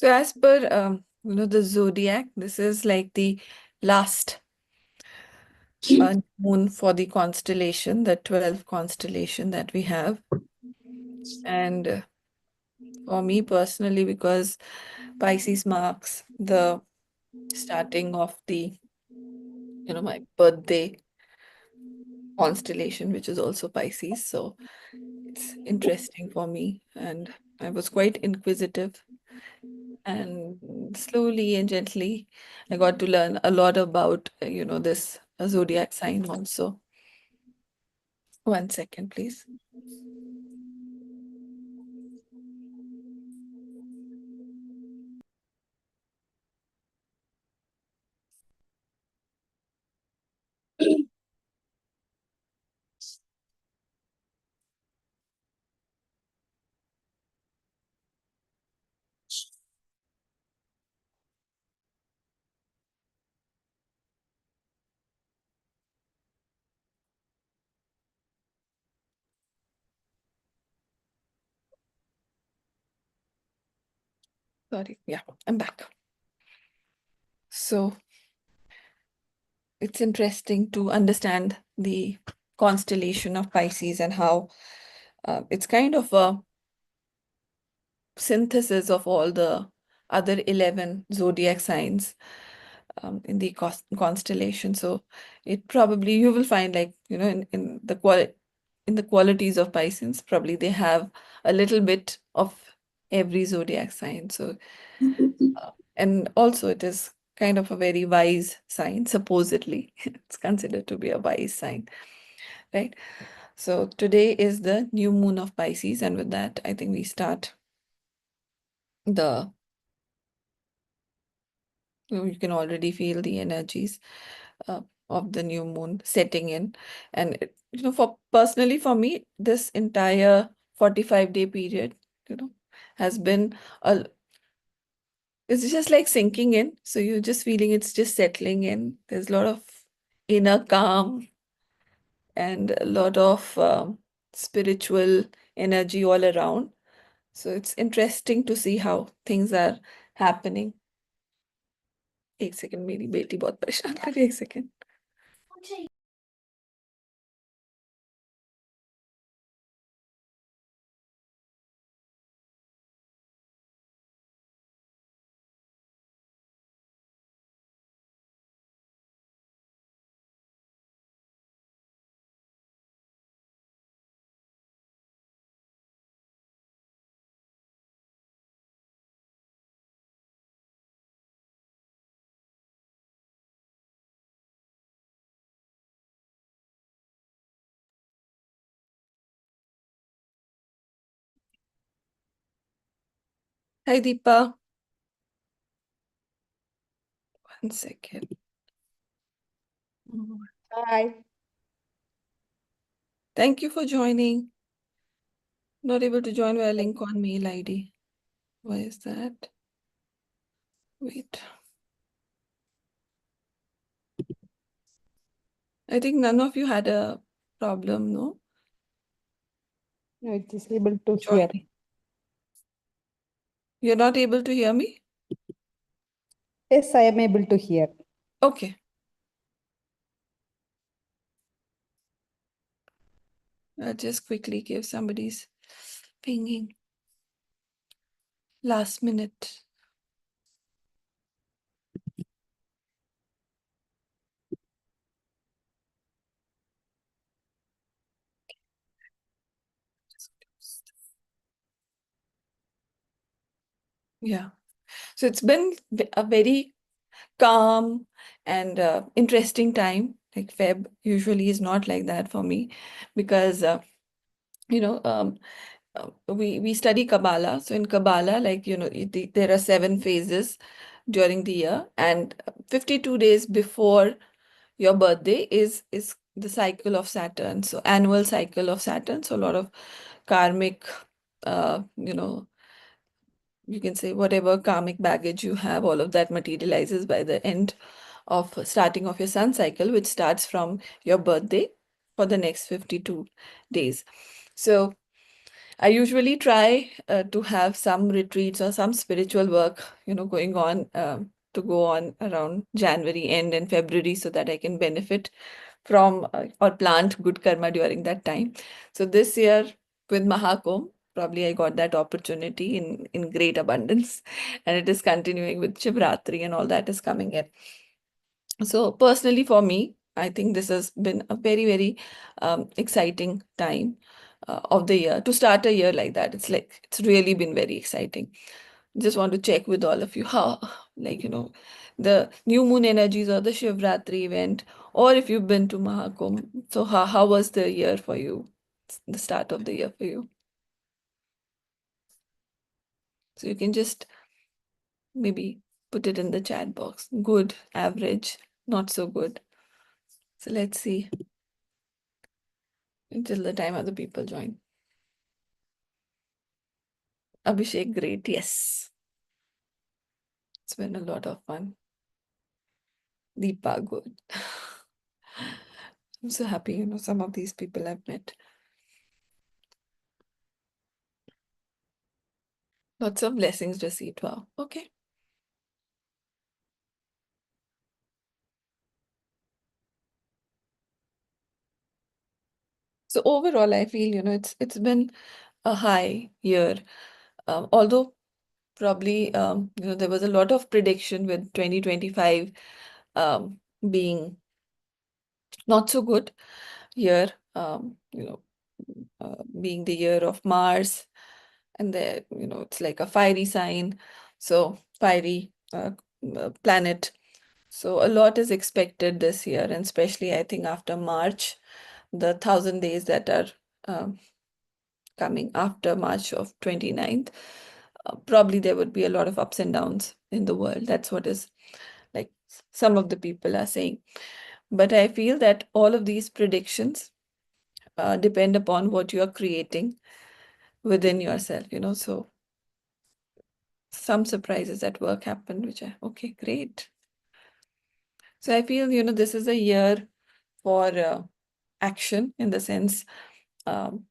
So as per the zodiac, this is like the last moon for the constellation, the 12 constellation that we have. And for me personally, because Pisces marks the starting of the my birthday constellation, which is also Pisces. So it's interesting for me, and I was quite inquisitive, and slowly and gently I got to learn a lot about this zodiac sign also. One second, please. Sorry, yeah, I'm back. So it's interesting to understand the constellation of Pisces and how it's kind of a synthesis of all the other 11 zodiac signs in the constellation. So it probably you will find, like, in the qualities of Pisces, probably they have a little bit of every zodiac sign. So and also it is kind of a very wise sign, supposedly. It's considered to be a wise sign, right? So today is the new moon of Pisces, and with that, I think we start the you can already feel the energies uh, of the new moon setting in. And for personally, for me, this entire 45-day period has been a it's just like sinking in. So you're just feeling it's just settling in. There's a lot of inner calm and a lot of spiritual energy all around. So it's interesting to see how things are happening. एक second, मेरी बेटी बहुत परेशान कर रही है, एक second. Hi Deepa. One second. Hi. Thank you for joining. Not able to join via link on mail ID. Why is that? Wait. I think none of you had a problem, no? No, it is able to hear. Joining. You're not able to hear me? Yes, I am able to hear. Okay. I'll just quickly give somebody's pinging. Last minute. Yeah. So it's been a very calm and interesting time. Like Feb usually is not like that for me because you know we study Kabbalah. So in Kabbalah, like there are 7 phases during the year, and 52 days before your birthday is the cycle of Saturn. So annual cycle of Saturn. So a lot of karmic, uh, you know, you can say whatever karmic baggage you have, all of that materializes by the end of starting of your sun cycle, which starts from your birthday for the next 52 days. So I usually try to have some retreats or some spiritual work, going on to go on around January end and February so that I can benefit from or plant good karma during that time. So this year with Mahakumbh, probably I got that opportunity in great abundance, and it is continuing with Shivratri and all that is coming in. So personally for me, I think this has been a very, very exciting time of the year. To start a year like that, it's really been very exciting. Just want to check with all of you how, the new moon energies or the Shivratri event, or if you've been to Mahakumbh. So how was the year for you? The start of the year for you? So you can just maybe put it in the chat box. Good, average, not so good. So let's see until the time other people join. Abhishek, great. Yes, it's been a lot of fun. Deepa, good. I'm so happy, some of these people I've met. Lots of blessings received. Wow. Okay. So overall, I feel, it's been a high year. Although probably, there was a lot of prediction with 2025 being not so good year, being the year of Mars, and it's like a fiery sign, so fiery planet. So a lot is expected this year, and especially I think after March, the 1,000 days that are um, coming after March of 29th, probably there would be a lot of ups and downs in the world. That's what is like some of the people are saying. But I feel that all of these predictions depend upon what you are creating within yourself, so some surprises at work happened, which I, okay, great. So I feel, this is a year for action in the sense um,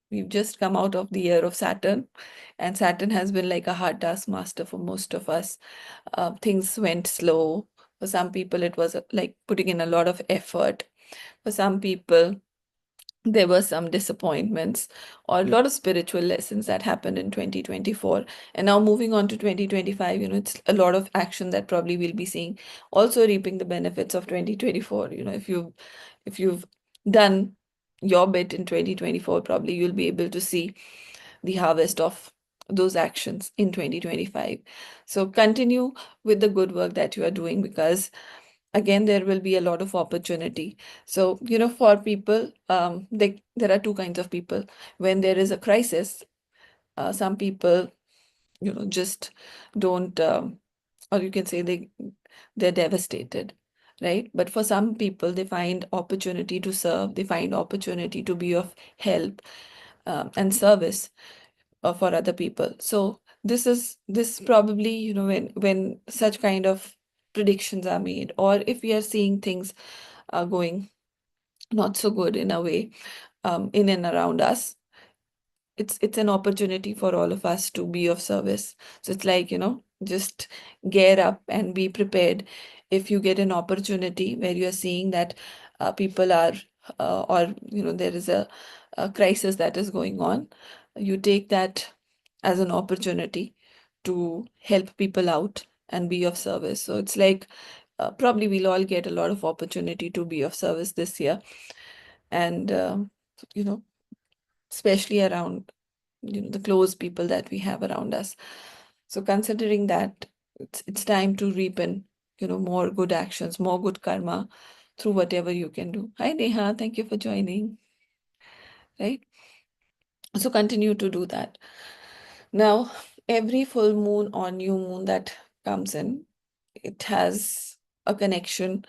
we've just come out of the year of Saturn, and Saturn has been like a hard taskmaster for most of us. Things went slow. For some people, it was like putting in a lot of effort. For some people, there were some disappointments or a lot of spiritual lessons that happened in 2024. And now moving on to 2025, it's a lot of action that probably we'll be seeing, also reaping the benefits of 2024. If you've done your bit in 2024, probably you'll be able to see the harvest of those actions in 2025. So continue with the good work that you are doing, because again there will be a lot of opportunity. So for people, there are two kinds of people. When there is a crisis, some people just don't or you can say they're devastated, right? But for some people, they find opportunity to serve, they find opportunity to be of help and service for other people. So this probably, when such kind of predictions are made, or if we are seeing things are going not so good in a way, in and around us, it's an opportunity for all of us to be of service. So it's like, just gear up and be prepared. If you get an opportunity where you are seeing that people are or there is a crisis that is going on, you take that as an opportunity to help people out and be of service. So it's like probably we'll all get a lot of opportunity to be of service this year. And you know especially around the close people that we have around us. So considering that, it's time to reap in more good actions, more good karma through whatever you can do. Hi Neha, thank you for joining. Right, so continue to do that. Now, every full moon or new moon that comes in, it has a connection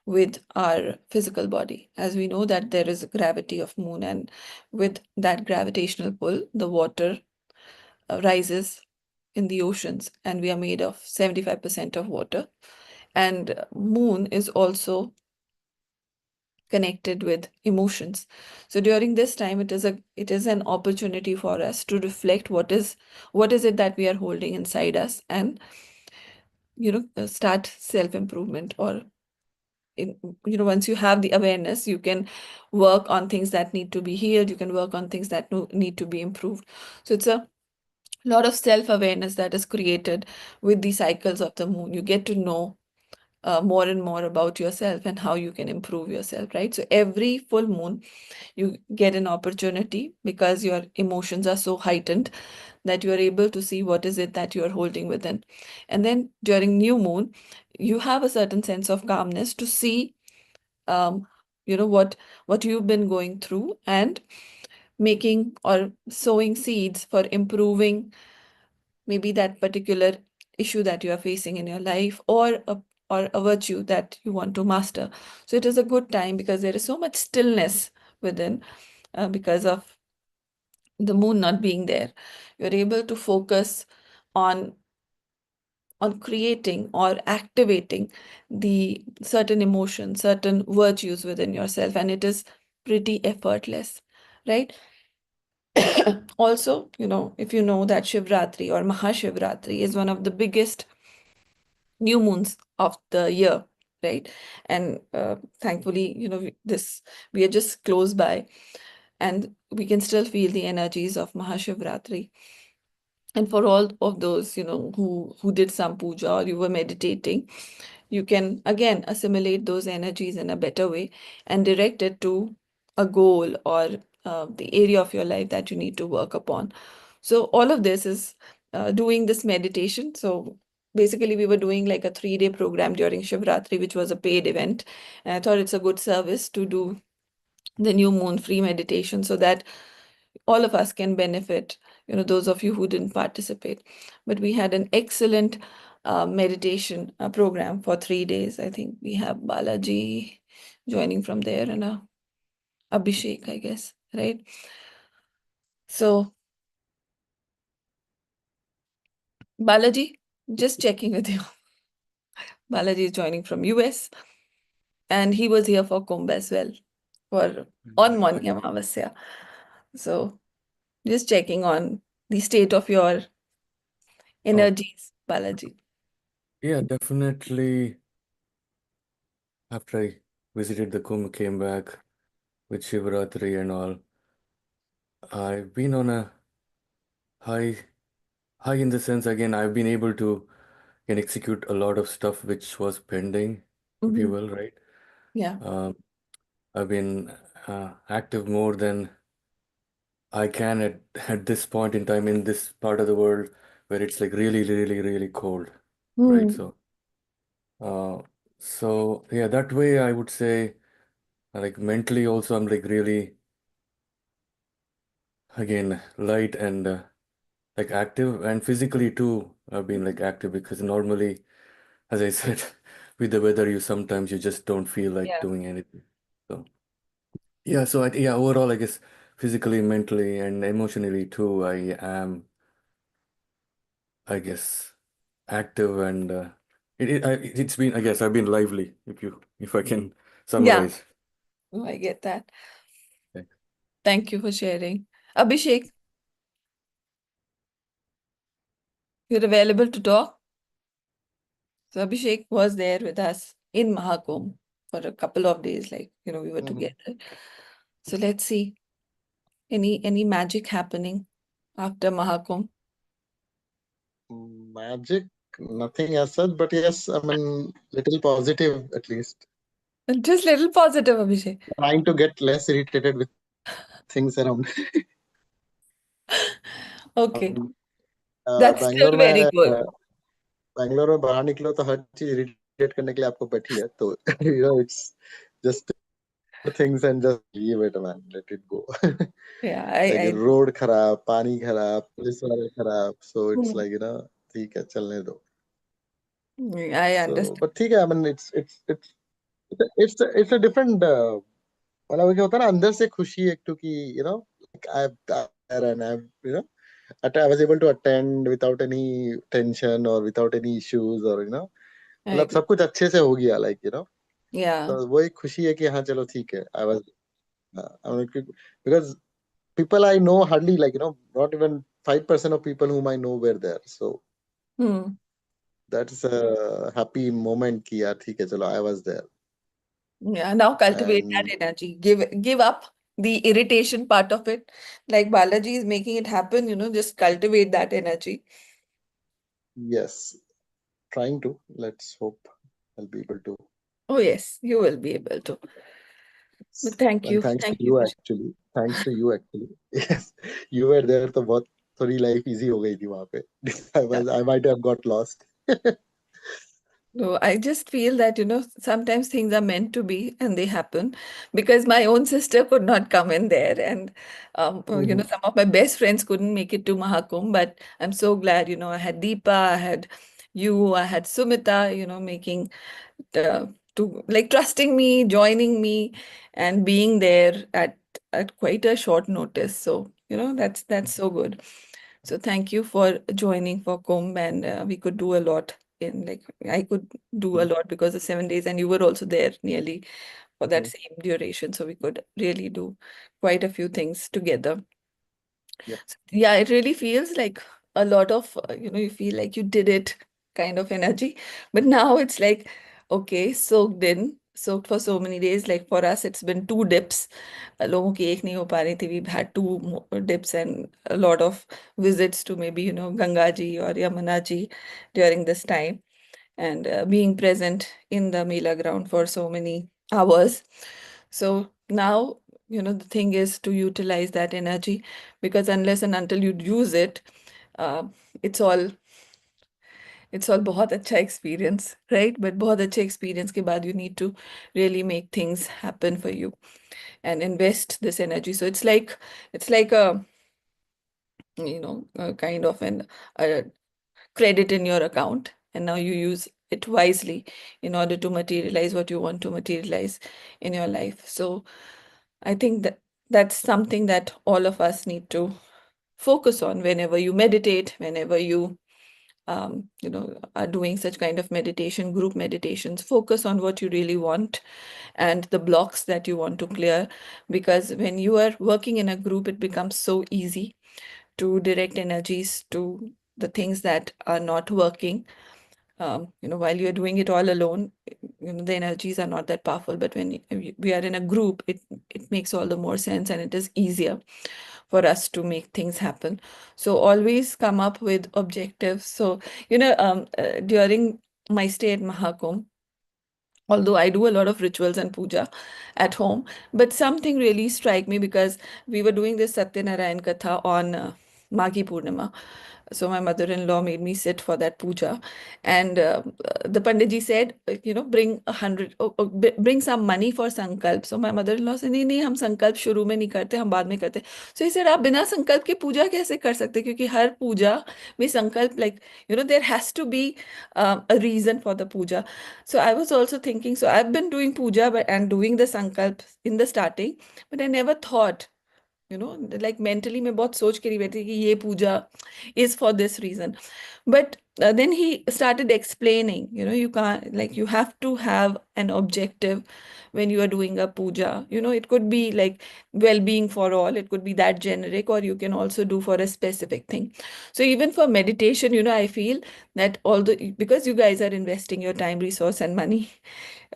with our physical body. As we know that there is a gravity of moon, and with that gravitational pull, the water rises in the oceans, and we are made of 75% of water. And moon is also connected with emotions. So during this time, it is an opportunity for us to reflect what is it that we are holding inside us, and start self improvement, or in, once you have the awareness, you can work on things that need to be healed, you can work on things that need to be improved. So it's a lot of self awareness that is created with the cycles of the moon. You get to know more and more about yourself and how you can improve yourself, right? So every full moon, you get an opportunity, because your emotions are so heightened, that you are able to see what is it that you are holding within. And then during new moon, you have a certain sense of calmness to see um, what you've been going through, and making or sowing seeds for improving maybe that particular issue that you are facing in your life, or a virtue that you want to master. So it is a good time because there is so much stillness within, because of the moon not being there. You're able to focus on creating or activating the certain emotions, certain virtues within yourself, and it is pretty effortless, right? Also, if you know that Shivratri or Mahashivratri is one of the biggest new moons of the year, right? And thankfully, we are just close by, and we can still feel the energies of Mahashivratri. And for all of those, who did some puja, or you were meditating, you can again assimilate those energies in a better way and direct it to a goal, or the area of your life that you need to work upon. So all of this is doing this meditation. So basically, we were doing like a 3-day program during Shivratri, which was a paid event. And I thought it's a good service to do the new moon free meditation, so that all of us can benefit, those of you who didn't participate. But we had an excellent meditation program for 3 days. I think we have Balaji joining from there, and Abhishek, I guess, right? So, Balaji, just checking with you. Balaji is joining from US, and he was here for Kumbh as well, for on Moni Amavasya. So, just checking on the state of your Oh, energies, Balaji. yeah, definitely. After I visited the Kumbh, came back with Shivratri and all, I've been on a high, high in the sense again, I've been able to can execute a lot of stuff which was pending, if you Mhm. will, right? Yeah. Um, I've been active more than I can at this point in time in this part of the world where it's like really, really, really cold, right? Mm. Uh, so yeah, that way I would say like mentally also I'm like really again light and like active, and physically too I've been like active because normally, as I said, with the weather you sometimes you just don't feel like Yeah. doing anything. So yeah, so yeah, overall I guess physically, mentally, and emotionally too, I am, I guess, active, and it's been, I guess I've been lively, if I can Yeah. summarize. Oh, I get that. Okay. Thank you for sharing. Abhishek, you're available to talk? So Abhishek was there with us in Mahakumbh for a couple of days, like, we were Mhm. together. So let's see, any magic happening after Mahakumbh. Magic, nothing as such, but yes, I mean, little positive at least. Just little positive, Abhishek. Trying to get less irritated with things around. Okay, that's Bangalore still में very good. Bangalore में बाहर निकलो तो हर चीज irritate करने के लिए आपको बैठी है तो it's just ignore things and just leave it, man, let it go. Yeah, Like I road खराब, पानी खराब, पुलिस वाले खराब, so it's Hmm. like ठीक है चलने दो. I So understand. but ठीक है, I mean it's a different मतलब क्या होता है ना, अंदर से खुशी एक तो कि like I've there and I was able to attend without any tension or without any issues or I मतलब agree. सब कुछ अच्छे से हो गया, like Yeah. तो वो एक खुशी है कि हाँ चलो ठीक है, I was because people I know hardly, like, not even 5% of people whom I know were there. So Hmm. that's a happy moment कि यार ठीक है चलो, I was there. Yeah. Now cultivate that And energy. Give up the irritation part of it. Like Balaji is making it happen, just cultivate that energy. yes, trying to. Let's hope I'll be able to. Oh, yes, you will be able to. But thank And you. thanks to Thank you you for actually. Thanks to you actually. Yes, you were there तो बहुत थोड़ी life easy हो गई थी वहाँ पे. I might have got lost. No, I just feel that, sometimes things are meant to be and they happen because my own sister could not come in there. And, Mhm. some of my best friends couldn't make it to Mahakumbh. But I'm so glad, I had Deepa, I had you, I had Sumita, making, to like trusting me, joining me, and being there at quite a short notice. So, that's so good. So thank you for joining for Kumbh, and we could do a lot in like I could do a lot because of 7 days, and you were also there nearly for that Mhm. same duration. So we could really do quite a few things together. Yep. So, yeah, it really feels like a lot of, you feel like you did it kind of energy. But now it's like, okay, soaked in, soaked for so many days. Like for us, it's been 2 dips. लोगों की एक नहीं हो पा रही थी. We've had 2 dips and a lot of visits to maybe, Ganga ji or Yamuna ji during this time and being present in the Mela ground for so many hours. So now, the thing is to utilize that energy because unless and until you use it, uh, it's all बहुत अच्छा experience, right? But बहुत अच्छे experience के बाद you need to really make things happen for you and invest this energy. So it's like a a kind of a credit in your account, and now you use it wisely in order to materialize what you want to materialize in your life. So I think that that's something that all of us need to focus on whenever you meditate, whenever you are doing such kind of meditation, group meditations. Focus on what you really want and the blocks that you want to clear, because when you are working in a group, it becomes so easy to direct energies to the things that are not working. While you're doing it all alone, the energies are not that powerful. But when we are in a group, it makes all the more sense and it is easier for us to make things happen. So always come up with objectives. So, during my stay at Mahakumbh, although I do a lot of rituals and puja at home, but something really struck me because we were doing this Satyanarayan Katha on Maghi Purnima. So my mother-in-law made me sit for that puja, and the Panditji said, bring 100, bring some money for sankalp. So my mother-in-law said, नहीं नहीं हम संकल्प शुरू में नहीं करते, हम बाद में करते. So he said, आप बिना संकल्प के पूजा कैसे कर सकते? क्योंकि हर पूजा में संकल्प, like, there has to be a reason for the puja. So I was also thinking, so I've been doing puja and doing the sankalp in the starting, but I never thought, like mentally मैं बहुत सोच के रही बैठी कि ये पूजा is for this reason. But then he started explaining, you can't, like, you have to have an objective when you are doing a puja. It could be like well-being for all, it could be that generic, or you can also do for a specific thing. So even for meditation, I feel that although because you guys are investing your time, resource, and money,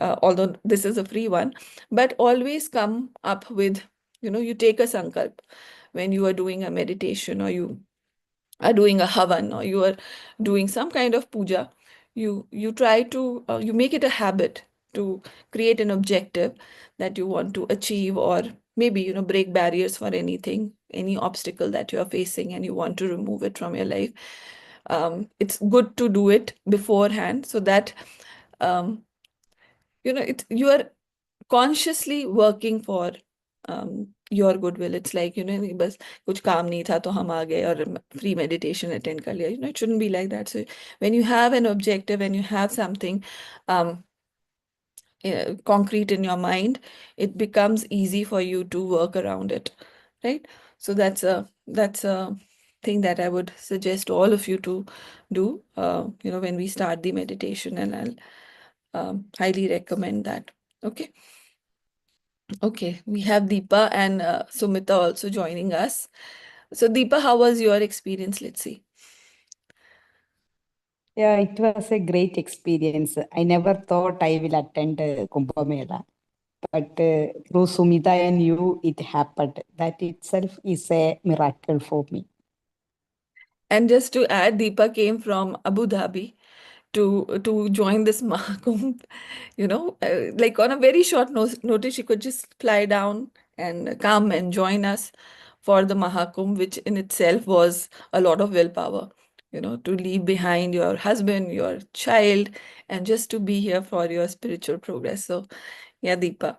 although this is a free one, but always come up with, you take a sankalp when you are doing a meditation, or you are doing a havan, or you are doing some kind of puja. You try to you make it a habit to create an objective that you want to achieve, or maybe break barriers for anything, any obstacle that you are facing and you want to remove it from your life. It's good to do it beforehand so that um, you are consciously working for your goodwill. It's like, नहीं बस कुछ काम नहीं था तो हम आ गए और free meditation attend कर लिया. It shouldn't be like that. So when you have an objective and you have something um, concrete in your mind, it becomes easy for you to work around it, right? So that's a thing that I would suggest all of you to do, when we start the meditation, and I'll highly recommend that. Okay. Okay. We have Deepa and Sumita also joining us. So, Deepa, how was your experience? Let's see. Yeah, it was a great experience. I never thought I will attend Kumbh Mela, but through Sumita and you, it happened. That itself is a miracle for me. And just to add, Deepa came from Abu Dhabi to join this Mahakumbh. Like on a very short notice, she could just fly down and come and join us for the Mahakumbh, which in itself was a lot of willpower. To leave behind your husband, your child, and just to be here for your spiritual progress. So, yeah, Deepa,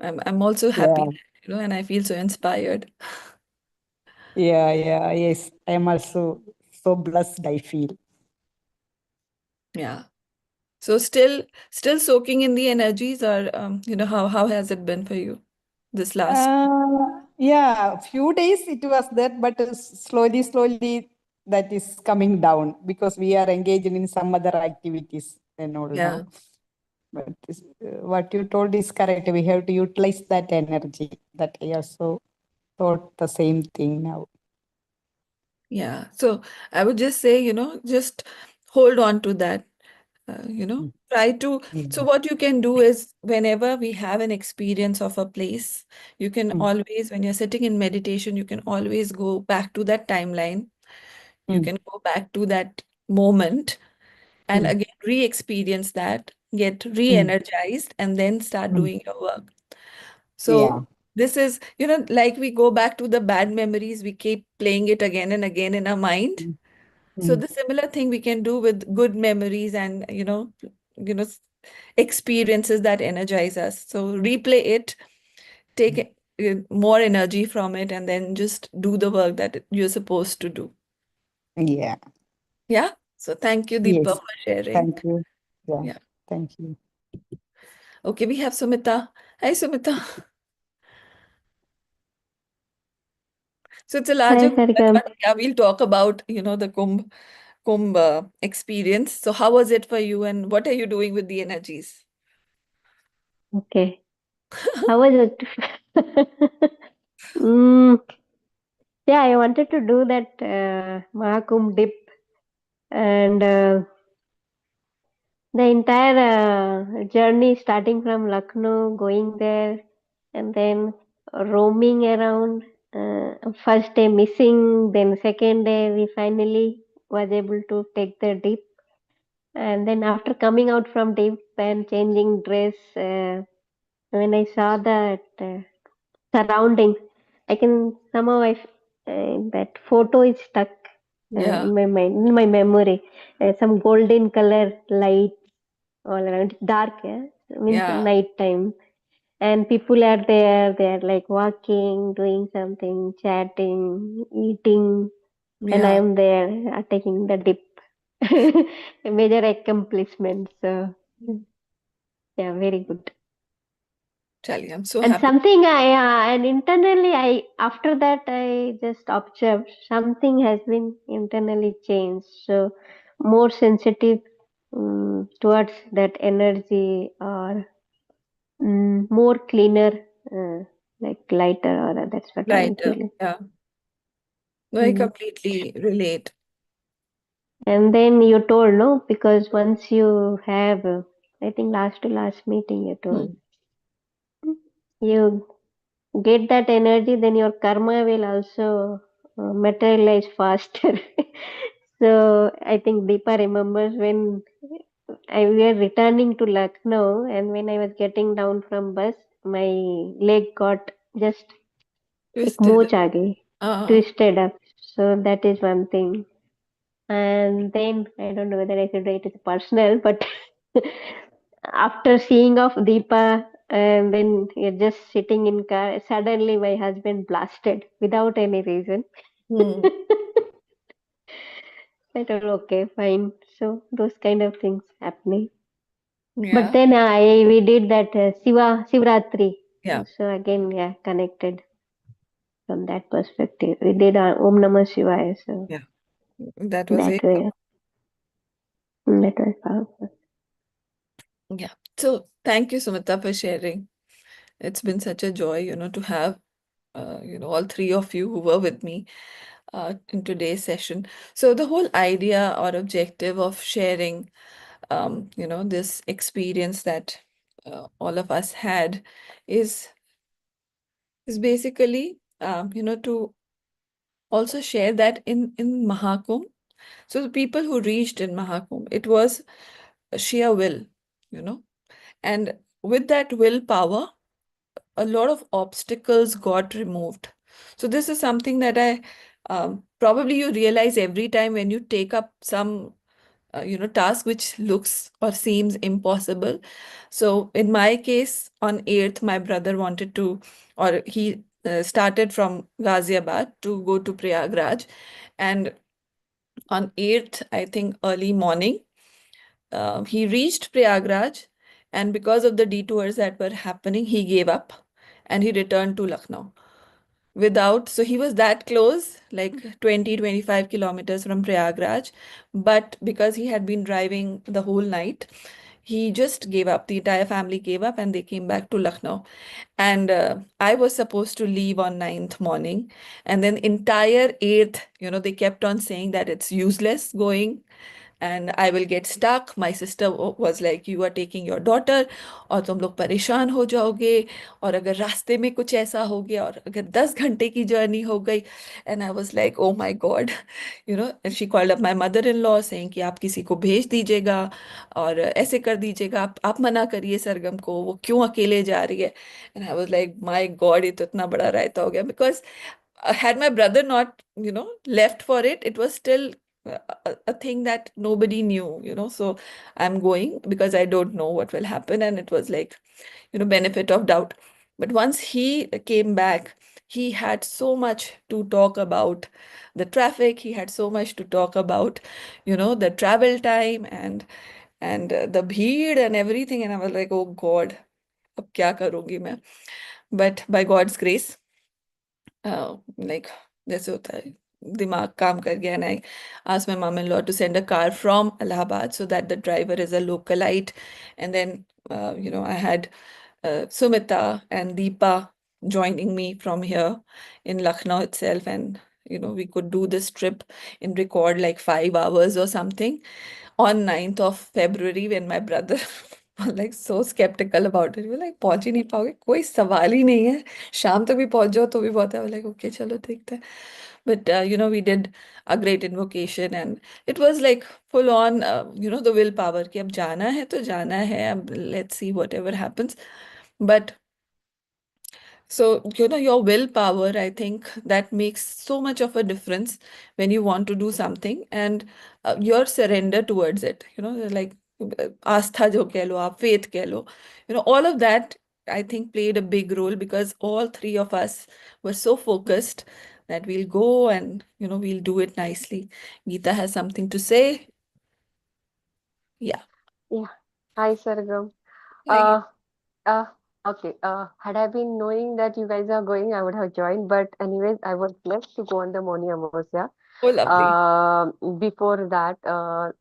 I'm also happy, Yeah, and I feel so inspired. yes. I am also so blessed, I feel. Yeah. So still soaking in the energies, or how has it been for you this last? Yeah, few days it was that, but slowly that is coming down because we are engaged in some other activities and all Yeah, now. But what you told is correct. We have to utilize that energy. That I also thought the same thing now. yeah. So I would just say, just hold on to that. Mm. Try to. Yeah. So what you can do is whenever we have an experience of a place, you can Mm. always, when you're sitting in meditation, you can always go back to that timeline. You Mm. can go back to that moment and Mm. again re-experience that, get Mm. re-energized, and then start Mm. doing your work. Yeah. So this is, like we go back to the bad memories, we keep playing it again and again in our mind. Mm. So Mm. the similar thing we can do with good memories and, you know, experiences that energize us. So replay it, take more energy from it, and then just do the work that you're supposed to do. Yeah. Yeah. So thank you, Deepa, Yes. for sharing. Thank you. Yeah. Yeah. Thank you. Okay, we have Sumita. Hi, Sumita. So it's a Hi, larger Kumbh, Sargam. but yeah, we'll talk about, the Kumbh experience. So how was it for you, and what are you doing with the energies? Okay. How was it? mm, yeah, I wanted to do that Mahakumbh dip and the entire journey starting from Lucknow, going there and then roaming around. First day missing, then second day we finally was able to take the dip. And then after coming out from dip and changing dress, when I saw that surroundings, I can somehow that photo is stuck Yeah, in my mind, in my memory. Some golden color light all around, dark, yeah, means yeah, night time, and people are there. They are like walking, doing something, chatting, eating, and I yeah. am there taking the dip. A major accomplishment. So yeah, very good. Charlie, I'm so And happy. something and internally after that I just observed something has been internally changed. So more sensitive towards that energy or more cleaner, like lighter, or that's what I am Lighter. feeling. Yeah. No, I Mm. completely relate. And then you told no, because once you have, I think last to last meeting you told Hmm. you get that energy, then your karma will also materialize faster. So I think Deepa remembers when we were returning to Lucknow, and when I was getting down from bus, my leg got just एक Twisted. मोच आ गई, Ah, twisted up. So that is one thing. And then I don't know whether I should write it personal, but after seeing of Deepa and then you're just sitting in car, suddenly my husband blasted without any reason. hmm. I thought, okay, fine. So those kind of things happening. But Yeah, then we did that Shivratri. yeah, So again, yeah, connected from that perspective. We did Om Namah Shivaya. So yeah. That was that very way, that was powerful. Yeah. So thank you, Sumita, for sharing. It's been such a joy, to have, all three of you who were with me in today's session. So the whole idea or objective of sharing, this experience that all of us had is basically, to also share that in Mahakumbh. So the people who reached in Mahakumbh, it was a sheer will, you know, and with that willpower, a lot of obstacles got removed. So this is something that I probably you realize every time when you take up some task which looks or seems impossible. So in my case, on 8th, my brother wanted to, or he started from Ghaziabad to go to Prayagraj, and on 8th, I think early morning, he reached Prayagraj, and because of the detours that were happening, he gave up and he returned to Lucknow without. So he was that close, like 20-25 kilometers from Prayagraj, but because he had been driving the whole night, he just gave up. The entire family gave up and they came back to Lucknow. And I was supposed to leave on 9th morning. And then entire 8th, they kept on saying that it's useless going and I will get stuck. My sister was like, you are taking your daughter और तुम लोग परेशान हो जाओगे और अगर रास्ते में कुछ ऐसा हो गया और अगर 10 घंटे की जर्नी हो गई. And I was like, oh my God, and she called up my mother-in-law saying कि आप किसी को भेज दीजिएगा और ऐसे कर दीजिएगा, आप मना करिए सरगम को, वो क्यों अकेले जा रही है. And I was like, my God, ये तो इतना बड़ा रायता हो गया. Because had my brother not, left for it, it was still a thing that nobody knew, So I'm going because I don't know what will happen. And it was like, benefit of doubt. But once he came back, he had so much to talk about the traffic. He had so much to talk about, the travel time and the bheed and everything. And I was like, oh God, अब क्या करूंगी मैं? But by God's grace, like जैसे होता है दिमाग काम कर गया. And I asked my mom-in-law to send a car from Allahabad so that the driver is a localite. And then I had Sumita and Deepa joining me from here in Lucknow itself, and we could do this trip in record like 5 hours or something on 9th of February when my brother was like so skeptical about it. We were like, पहुंच ही नहीं पाओगे, कोई सवाल ही नहीं है, शाम तक भी पहुंच जाओ तो भी बहुत है. I was like, okay, चलो देखते हैं. But we did a great invocation and it was like full on, the willpower कि अब जाना है तो जाना है, अब let's see whatever happens. But so, your willpower, I think that makes so much of a difference when you want to do something and your surrender towards it, like astha jo keh lo, aap faith keh lo, all of that I think played a big role because all three of us were so focused that we'll go and, we'll do it nicely. Geeta has something to say. Yeah. Yeah. Hi, Sargam. Hi. Uh, uh, okay. Had I been knowing that you guys are going, I would have joined. But anyways, I was blessed to go on the Moni Amavasya. Oh, lovely. Before that,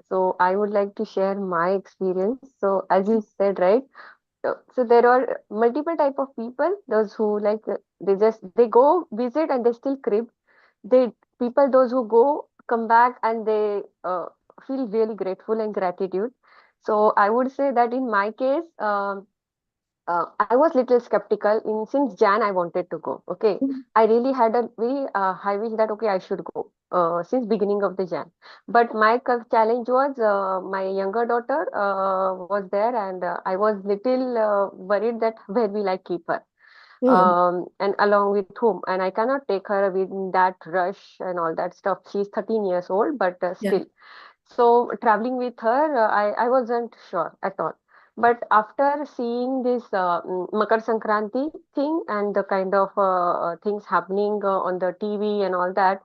so I would like to share my experience. So as you said, right? So there are multiple type of people. Those who like they go visit and they still crib. They people those who go come back and they feel really grateful and gratitude. So I would say that in my case, I was little skeptical in since Jan I wanted to go. Okay, I really had a very high wish that okay I should go since beginning of the Jan. But my challenge was my younger daughter was there and I was little worried that where will I keep her Oh, and along with whom, and I cannot take her with that rush and all that stuff. She's 13 years old, but yeah. still. So traveling with her, I wasn't sure at all. But after seeing this Makar Sankranti thing and the kind of things happening on the TV and all that,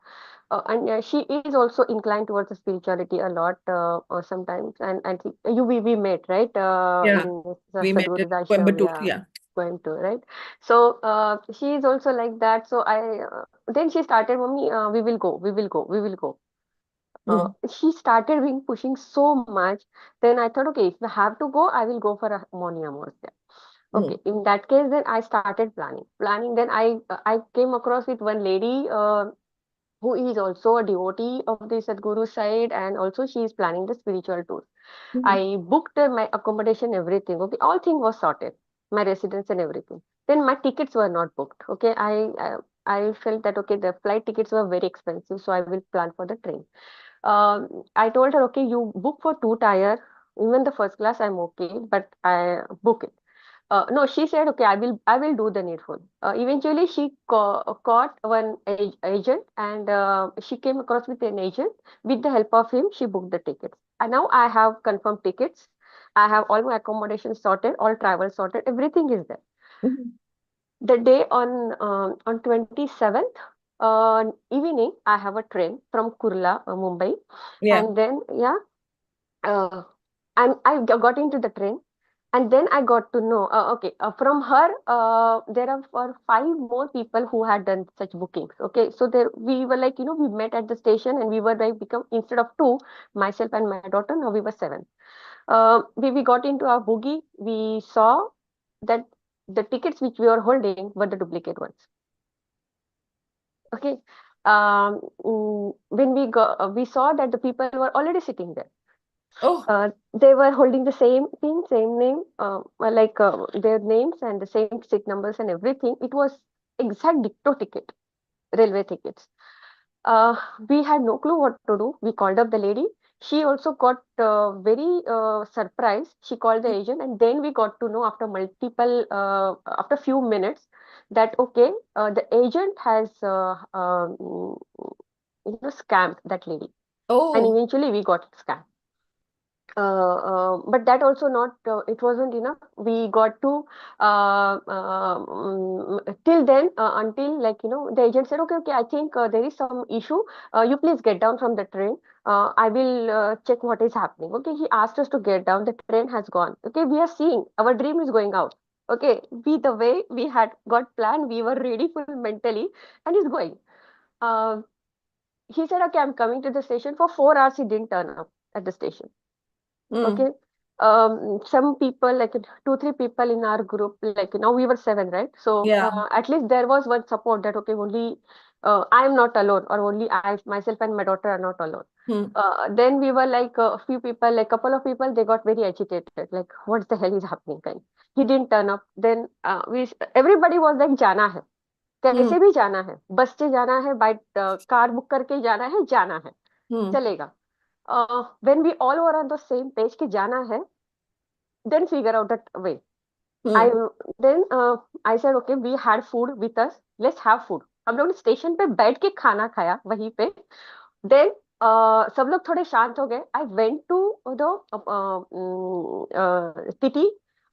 and she is also inclined towards the spirituality a lot sometimes. And I think we met right Yeah. in We met at Sadhguru's ashram, Coimbatore. yeah, Yeah. Coimbatore, right? So she is also like that. So I then she started, Mommy, we will go, we will go, we will go. She started being pushing so much. Then I thought, okay, if I have to go, I will go for a morning amortia. Okay, in that case, then I started planning. Then I came across with one lady who is also a devotee of the Sadhguru side, and also she is planning the spiritual tour. I booked my accommodation, everything. Okay, all thing was sorted, my residence and everything. Then my tickets were not booked. Okay, I felt that okay, the flight tickets were very expensive, so I will plan for the train. I told her, okay, you book for 2 tier, even the first class, I'm okay, but I book it. No, she said, okay, I will do the needful. Eventually, she caught one agent, and she came across with an agent. With the help of him, she booked the tickets. And now I have confirmed tickets. I have all my accommodation sorted, all travel sorted. Everything is there. The day on 27th evening, I have a train from Kurla, Mumbai, Yeah. and then yeah, uh, got into the train. And then I got to know, okay, from her, there are 5 more people who had done such bookings. Okay, so there we were like, we met at the station, and we were like become, instead of two, myself and my daughter, now we were 7. We got into our boogie. We saw that the tickets which we were holding were the duplicate ones. Okay, when we saw that the people were already sitting there. Oh. They were holding the same thing, same name, like their names and the same seat numbers and everything. It was exact dicto ticket, railway tickets. Uh, we had no clue what to do. We called up the lady. She also got very surprised. She called the agent, and then we got to know after after few minutes that okay, the agent has scammed that lady, and Oh. eventually we got scammed. But that also not it wasn't enough. We got to till then until like the agent said, okay, I think there is some issue. You please get down from the train. I will check what is happening. Okay, he asked us to get down. The train has gone. Okay, we are seeing our dream is going out. Okay, the way we had got planned, we were ready full mentally, and he's going. Uh, he said, okay, I'm coming to the station. For 4 hours, he didn't turn up at the station. Okay. Some people, like 2, 3 people in our group, like now we were 7, right? So Yeah. at least there was one support that okay, only I'm not alone, or only I myself and my daughter are not alone. Then we were like a few people, like couple of people, they got very agitated, like what the hell is happening? Kind. He didn't turn up. Then everybody was like, जाना है, कैसे भी जाना है, बस से जाना है, बाय कार बुक करके जाना है, चलेगा. When we all were on the same page कि जाना है, then figure out that way. I then I said okay, we had food with us, let's have food. हम लोग ने स्टेशन पे बैठ के खाना खाया वहीं पे. Then सब लोग थोड़े शांत हो गए. I went to the Titi,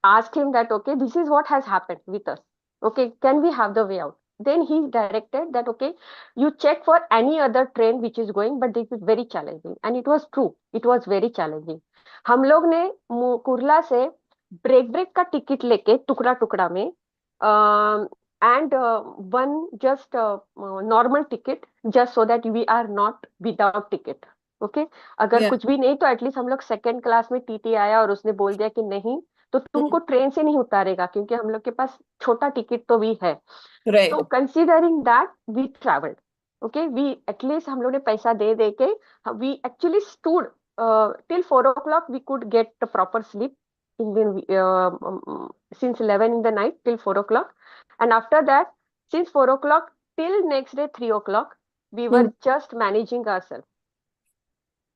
asked him that okay, this is what has happened with us. Okay, can we have the way out? Then he directed that okay, you check for any other train which is going, but this is very challenging. And it was true, it was very challenging. हम लोग ने कुर्ला से break का ticket लेके टुकड़ा टुकड़ा में and one just normal ticket, just so that we are not without ticket. Okay, अगर Yeah. कुछ भी नहीं तो एटलीस्ट हम लोग सेकेंड क्लास में टीटी आया और उसने बोल दिया कि नहीं तो तुमको ट्रेन से नहीं उतारेगा क्योंकि हम लोग के पास छोटा टिकट तो भी है. Right. So considering that, we traveled. Okay, we at least हम लोग ने पैसा दे के we actually stood till 4 o'clock. We could get the proper sleep in since 11 in the night till 4 o'clock, and after that, since 4 o'clock till next day 3 o'clock, we were just managing ourselves.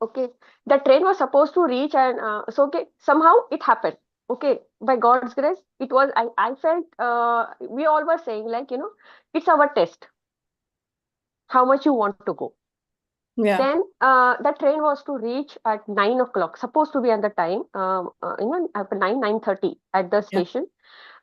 Okay, the train was supposed to reach, and so okay, somehow it happened. Okay, by God's grace, it was. I felt we all were saying like it's our test. How much you want to go? Yeah. Then the train was to reach at 9 o'clock. Supposed to be at the time, at 9:30 at the Yeah. station,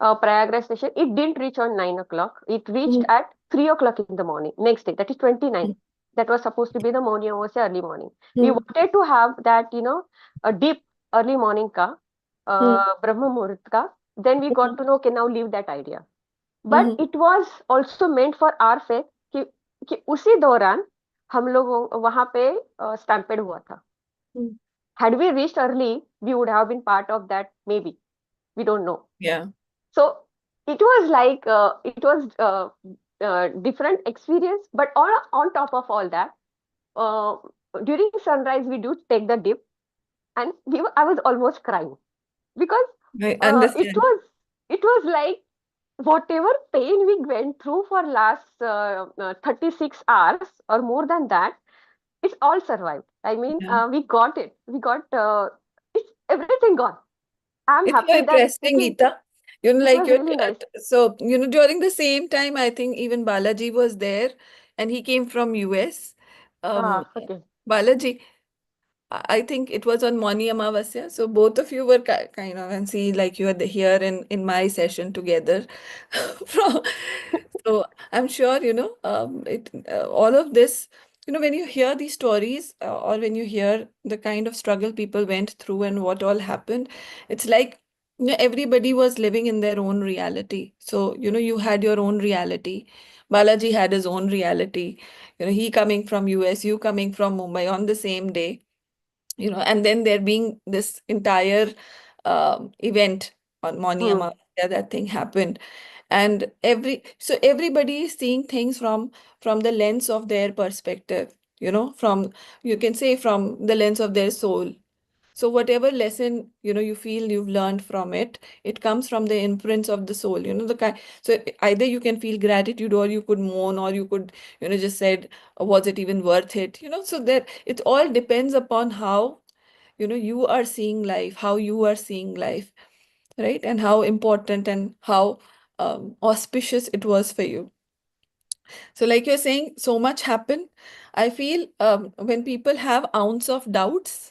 Prayagraj station. It didn't reach on 9 o'clock. It reached at 3 o'clock in the morning. Next day, that is 29. That was supposed to be the morning, or say early morning. We wanted to have that, a deep early morning ka, Brahma Muhurat ka. Then we got to know, okay, now leave that idea. But it was also meant for our faith कि उसी दौरान हम लोग वहां पे stampede हुआ था. Hmm. Had we reached early, we would have been part of that, maybe. We don't know. Yeah. So it was like different experience. But on top of all that, uh, during sunrise we do take the dip, and I was almost crying because I uh, it understand. was it was like whatever pain we went through for last 36 hours or more than that, it's all survived. I mean, Yeah. we got it. We got it's everything gone. I'm It's so happy that interesting, Geeta. it Like was really nice. so, during the same time, I think even Balaji was there and he came from US. Um, Ah, okay. Balaji, I think it was on Moni Amavasya. So both of you were kind of, and see, like you are here in my session together. From, so I'm sure, all of this, when you hear these stories or when you hear the kind of struggle people went through and what all happened, it's like, everybody was living in their own reality. So, you had your own reality. Balaji had his own reality. He coming from US, you coming from Mumbai on the same day, and then there being this entire event on Moni Hmm. Amavasya, that thing happened. And so everybody is seeing things from the lens of their perspective, from, you can say, from the lens of their soul. So whatever lesson, you feel you've learned from it, it comes from the imprints of the soul, the kind. So either you can feel gratitude, or you could mourn, or you could, just said, was it even worth it? So that it all depends upon how, you are seeing life, how you are seeing life, right? And how important and how auspicious it was for you. So like you're saying, so much happened. I feel when people have ounce of doubts,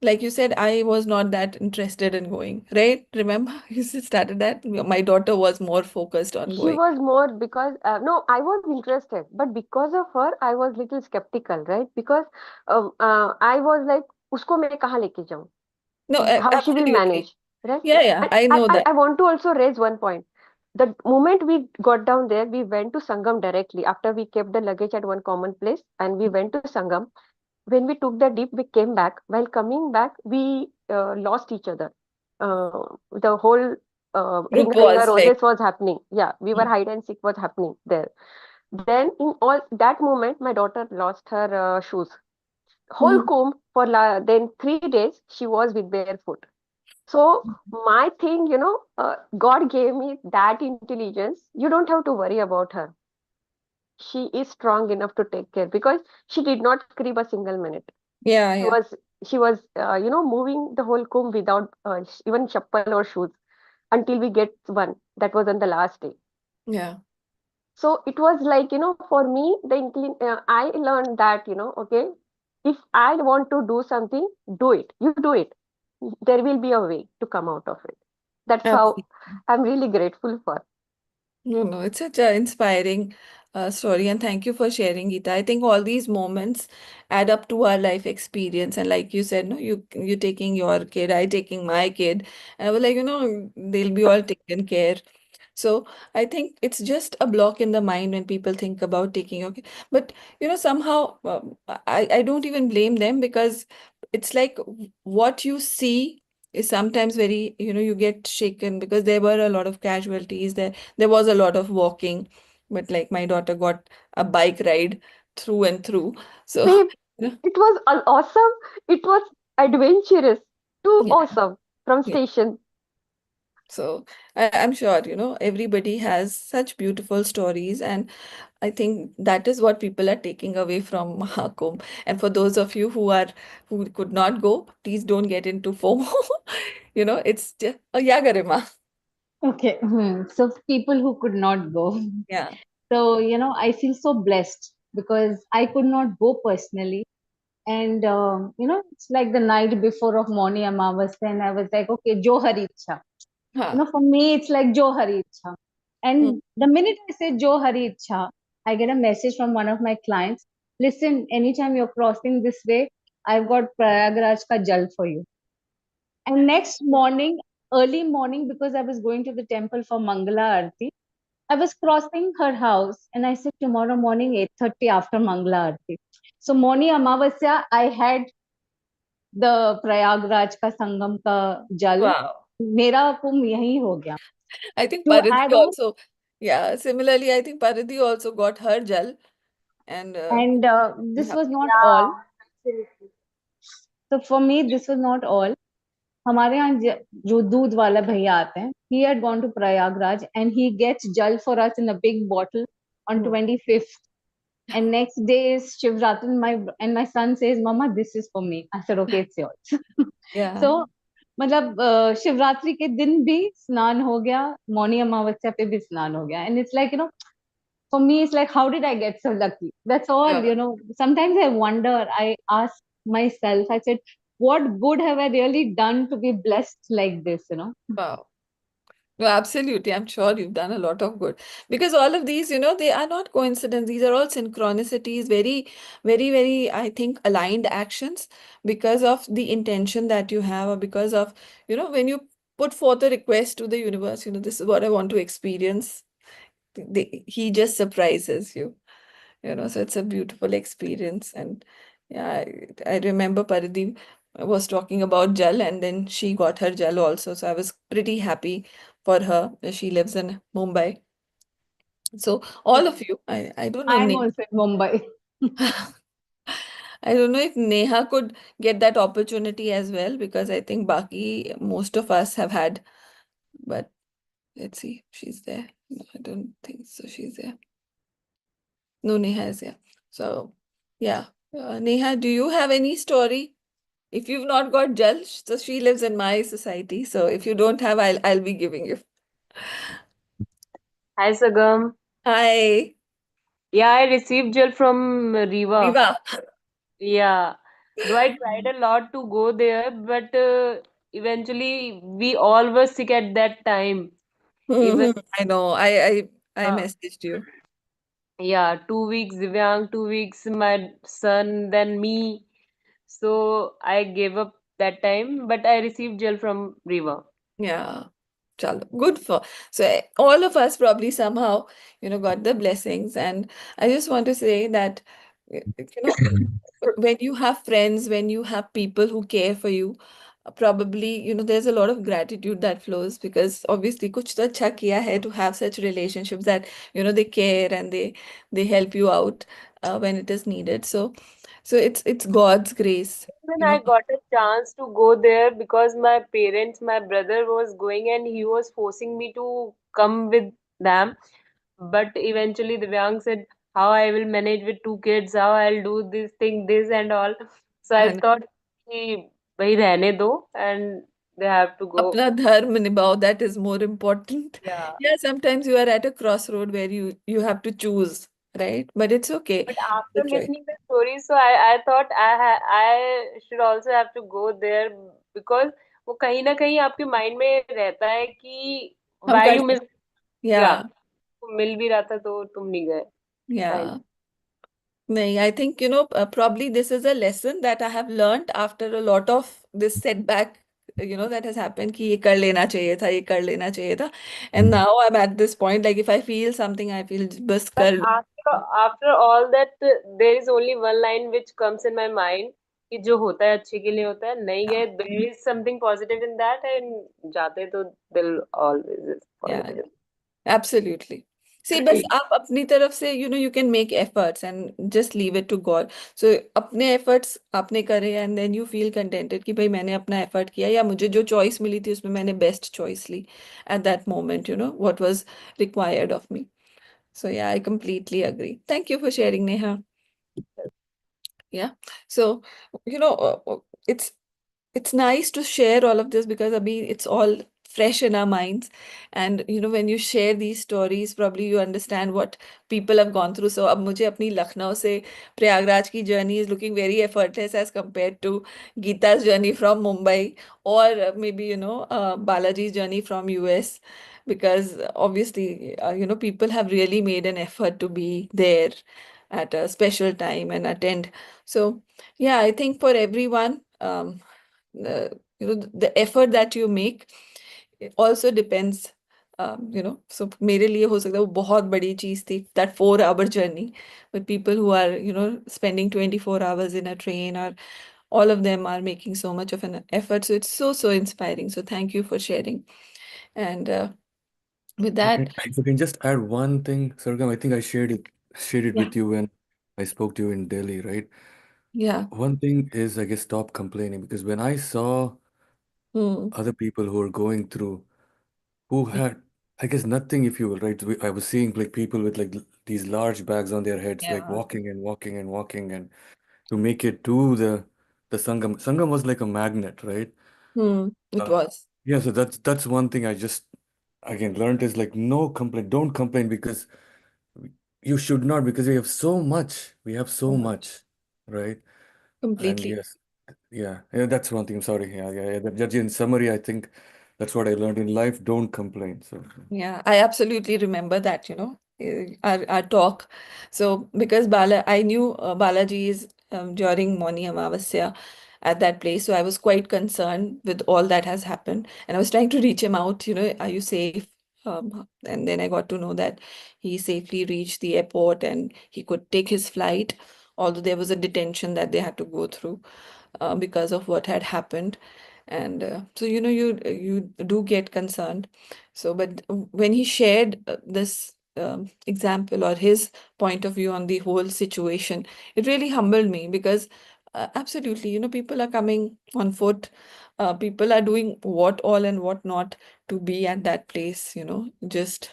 like you said, I was not that interested in going, right? Remember, you started that. My daughter was more focused on She going. was more because no, I was interested, but because of her, I was little skeptical, right? Because I was like, उसको मैं कहाँ लेके जाऊँ? No, How she will absolutely. manage, right? Yeah, yeah, And I know that. I want to also raise one point. The moment we got down there, we went to Sangam directly after we kept the luggage at one common place, and we went to Sangam. When we took the dip, we came back. While coming back, we lost each other. The whole Group ring a was like, roses was happening. Yeah, we were hmm, hide and seek was happening there. Then in all that moment, my daughter lost her shoes. Whole hmm, comb for then 3 days she was with barefoot. So my thing, God gave me that intelligence. You don't have to worry about her. She is strong enough to take care because she did not crib a single minute. yeah, She yeah, was moving the whole comb without even chappal or shoes until we get one. That was on the last day. yeah. So it was like, for me, I learned that, okay, if I want to do something, do it. You do it. There will be a way to come out of it. That's how Absolutely. I'm really grateful for. No, no, it's such an inspiring story, and thank you for sharing, Geeta. I think all these moments add up to our life experience, and like you said, no, you taking your kid, I taking my kid, and I was like, they'll be all taken care. So I think it's just a block in the mind when people think about taking okay. But somehow I don't even blame them, because it's like what you see is sometimes very, you get shaken, because there were a lot of casualties. There was a lot of walking, but like my daughter got a bike ride through and through. So See, you know, it was awesome. It was adventurous. Too yeah, awesome from yeah. station. So I'm sure, everybody has such beautiful stories, and I think that is what people are taking away from Mahakumbh. And for those of you who could not go, please don't get into FOMO. It's just, oh yeah, Garima. Okay. So people who could not go. Yeah. So, I feel so blessed because I could not go personally. And, it's like the night before of Moni Amavasya, and I was like, okay, Jo Hari Ichha. Huh. For me, it's like Jo Hari Ichha. Mm. And the minute I say Jo Hari Ichha, I get a message from one of my clients. Listen, anytime you're crossing this way, I've got Prayagraj ka jal for you. And next morning, early morning, because I was going to the temple for Mangala Arti, I was crossing her house and I said, tomorrow morning, 8:30 after Mangala Aarti. So, morning Amavasya, I had the Prayagraj ka Sangam ka jal. Wow. Mera kumbh yahi ho gaya. I think To Paridhi add on, also, yeah, similarly, I think Paridhi also got her jal and and this yeah, was not all. Yeah, absolutely. So, for me, this was not all. हमारे यहाँ जो दूध वाला भैया आते हैं, he had gone to Prayagraj and he gets jal for us in a big bottle on 25th. And next day is Shivratri and my son says, Mama, this is for me. I said, okay, it's yours. yeah, So मतलब शिवरात्रि के दिन भी स्नान हो गया, मौनी अमावस्या पे भी स्नान हो गया, and it's like, for me it's like, how did I get so lucky? That's all. yeah, Sometimes I wonder, I ask myself, I said, what good have I really done to be blessed like this? wow. No, absolutely. I'm sure you've done a lot of good because all of these, they are not coincidence. These are all synchronicities, very, very, very, I think, aligned actions because of the intention that you have, or because of, when you put forth a request to the universe, this is what I want to experience. He just surprises you, so it's a beautiful experience. And yeah, I remember Paridhi was talking about Jal and then she got her Jal also. So I was pretty happy for her. She lives in Mumbai. So all of you, I don't know, I'm also in Mumbai. I don't know if Neha could get that opportunity as well because I think Baki, most of us have had, but let's see if she's there. No, I don't think so. She's there. No, Neha is here. So, yeah. Neha, do you have any story? If you've not got Jal, so she lives in my society. So if you don't have, I'll be giving you. Hi, Sagam. Hi, Yeah, I received gel from Riva. Viva. Yeah, though I tried a lot to go there, but eventually we all were sick at that time. Even I know. I uh, messaged you. yeah, 2 weeks Divyang, 2 weeks my son, then me. So I gave up that time, but I received gel from Riva. Yeah. Chalo, good for so all of us probably somehow, got the blessings. And I just want to say that, when you have friends, when you have people who care for you, probably, there's a lot of gratitude that flows because obviously kuch to acha kiya hai to have such relationships that, they care and they help you out when it is needed. So it's God's grace, When I got a chance to go there because my parents, my brother was going and he was forcing me to come with them. But eventually Divyang said, how I will manage with 2 kids, how I'll do this thing, this and all. So I and thought, कि भाई रहने दो and they have to go. अपना धर्म निभाओ, that is more important. Yeah. Yeah, sometimes you are at a crossroad where you have to choose, right? But it's okay. But The after choice. listening the story, so I thought I should also have to go there because वो कहीं ना कहीं आपके mind में रहता है कि हम why कर you miss. सकते, Yeah, yeah, मिल भी रहा था तो तुम नहीं गए. Fine. yeah. नहीं, I think, probably this is a lesson that I have learned after a lot of this setback, that has happened कि ये कर लेना चाहिए था, ये कर लेना चाहिए था. And now I'm at this point, like if I feel something, I feel बस But कर लो. after all that, there is only one line which comes in my mind कि जो होता है अच्छे के लिए होता है. नहीं Yeah, गए, there is something positive in that and जाते तो दिल always is yeah. positive. Absolutely. See, बस आप अपनी तरफ से, you can make efforts and just leave it to God. So अपने efforts आपने करे and then you feel contented कि भाई मैंने अपना effort किया या मुझे जो choice मिली थी उसमें मैंने best choice Lee at that moment, what was required of me. So yeah, I completely agree. Thank you for sharing, Neha. Yeah. So, it's nice to share all of this because abhi it's all fresh in our minds. And when you share these stories, probably you understand what people have gone through. So ab mujhe apni Lucknow se Prayagraj ki journey is looking very effortless as compared to Geeta's journey from Mumbai, or maybe Balaji's journey from US, because obviously people have really made an effort to be there at a special time and attend. So yeah, I think for everyone, the effort that you make, it also depends So मेरे लिए हो सकता है वो बहुत बड़ी चीज थी, that 4 hour journey, but people who are spending 24 hours in a train, or all of them are making so much of an effort, so it's so inspiring. So thank you for sharing. And with that, If I can just add one thing, Sargam, I think I shared it yeah. with you when I spoke to you in Delhi, right? Yeah. One thing is, I guess, stop complaining, because when I saw Hmm. other people who were going through, who Yeah. had, I guess, nothing, if you will, right? I was seeing like people with like these large bags on their heads, like Yeah. walking and walking and walking, and to make it to the Sangam. Sangam was like a magnet, right? It Uh, was. yeah, so that's one thing I just again learned is like no complaint, don't complain, because you should not, because we have so much, we have So so much. much, right? And Completely. yes, yeah, that's one thing. I'm sorry. Yeah. Just in summary, I think that's what I learned in life. Don't complain. So Yeah, I absolutely remember that, our talk. So because I knew Balaji is during Moni Amavasya at that place, so I was quite concerned with all that has happened, and I was trying to reach him out. Are you safe? And then I got to know that he safely reached the airport and he could take his flight, although there was a detention that they had to go through because of what had happened. And so you do get concerned. So but when he shared this example or his point of view on the whole situation, it really humbled me, because absolutely, people are coming on foot, people are doing what all and what not to be at that place, just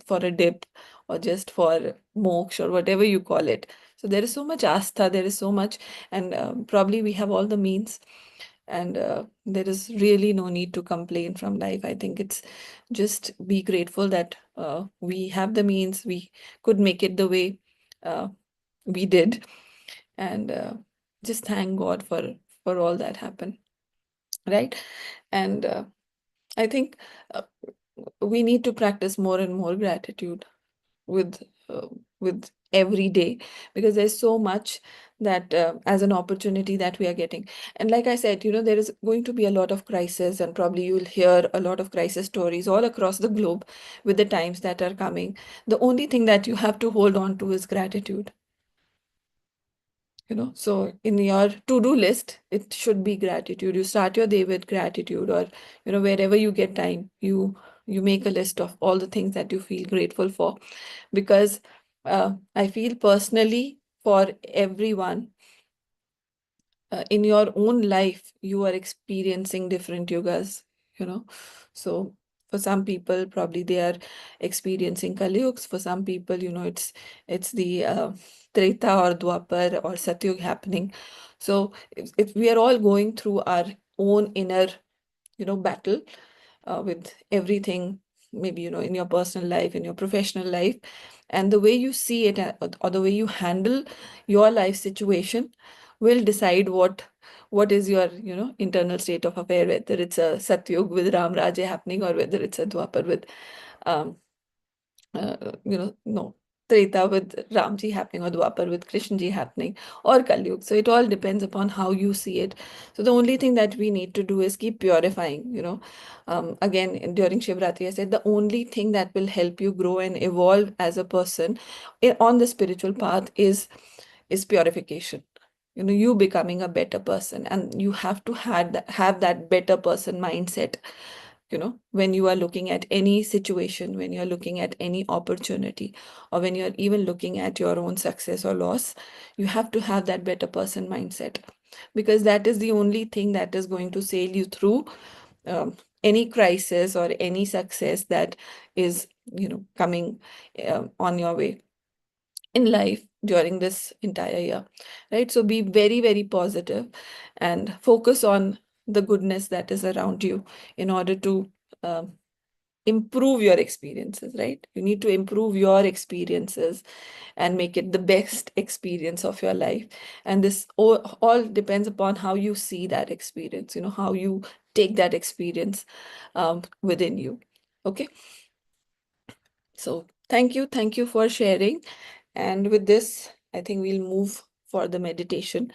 for a dip, or just for moksha, or whatever you call it. So there is so much astha, there is so much, and probably we have all the means, and there is really no need to complain from life. I think it's just be grateful that we have the means, we could make it the way uh, we did, and just thank God for all that happened, right? And I think uh, we need to practice more and more gratitude with uh, with every day, because there's so much that as an opportunity that we are getting. And like I said, there is going to be a lot of crisis, and probably you'll hear a lot of crisis stories all across the globe with the times that are coming. The only thing that you have to hold on to is gratitude. So in your to-do list, it should be gratitude. You start your day with gratitude, or wherever you get time, you make a list of all the things that you feel grateful for. Because I feel personally, for everyone, in your own life, you are experiencing different yogas, you know. So for some people, probably they are experiencing Kali Yugs. For some people, it's the Treta or Dwapar or Satyug happening. So if we are all going through our own inner, battle with everything, maybe, in your personal life, in your professional life, and the way you see it, or the way you handle your life situation will decide what is your, internal state of affair, whether it's a Satyug with Ram Raja happening, or whether it's a Dwapar with um, no, Treta with Ramji happening, or Dwapar with Krishnji happening, or Kali Yuga. So it all depends upon how you see it. So the only thing that we need to do is keep purifying, Again, during Shivratri, I said the only thing that will help you grow and evolve as a person on the spiritual path is purification. You becoming a better person, and you have to have that better person mindset, when you are looking at any situation, when you're looking at any opportunity, or when you're even looking at your own success or loss, you have to have that better person mindset, because that is the only thing that is going to sail you through any crisis or any success that is, coming on your way in life during this entire year, right? So be very, very positive and focus on the goodness that is around you in order to um, improve your experiences, right? You need to improve your experiences and make it the best experience of your life. And this all depends upon how you see that experience, how you take that experience within you. Okay. So thank you for sharing. And with this, I think we'll move for the meditation.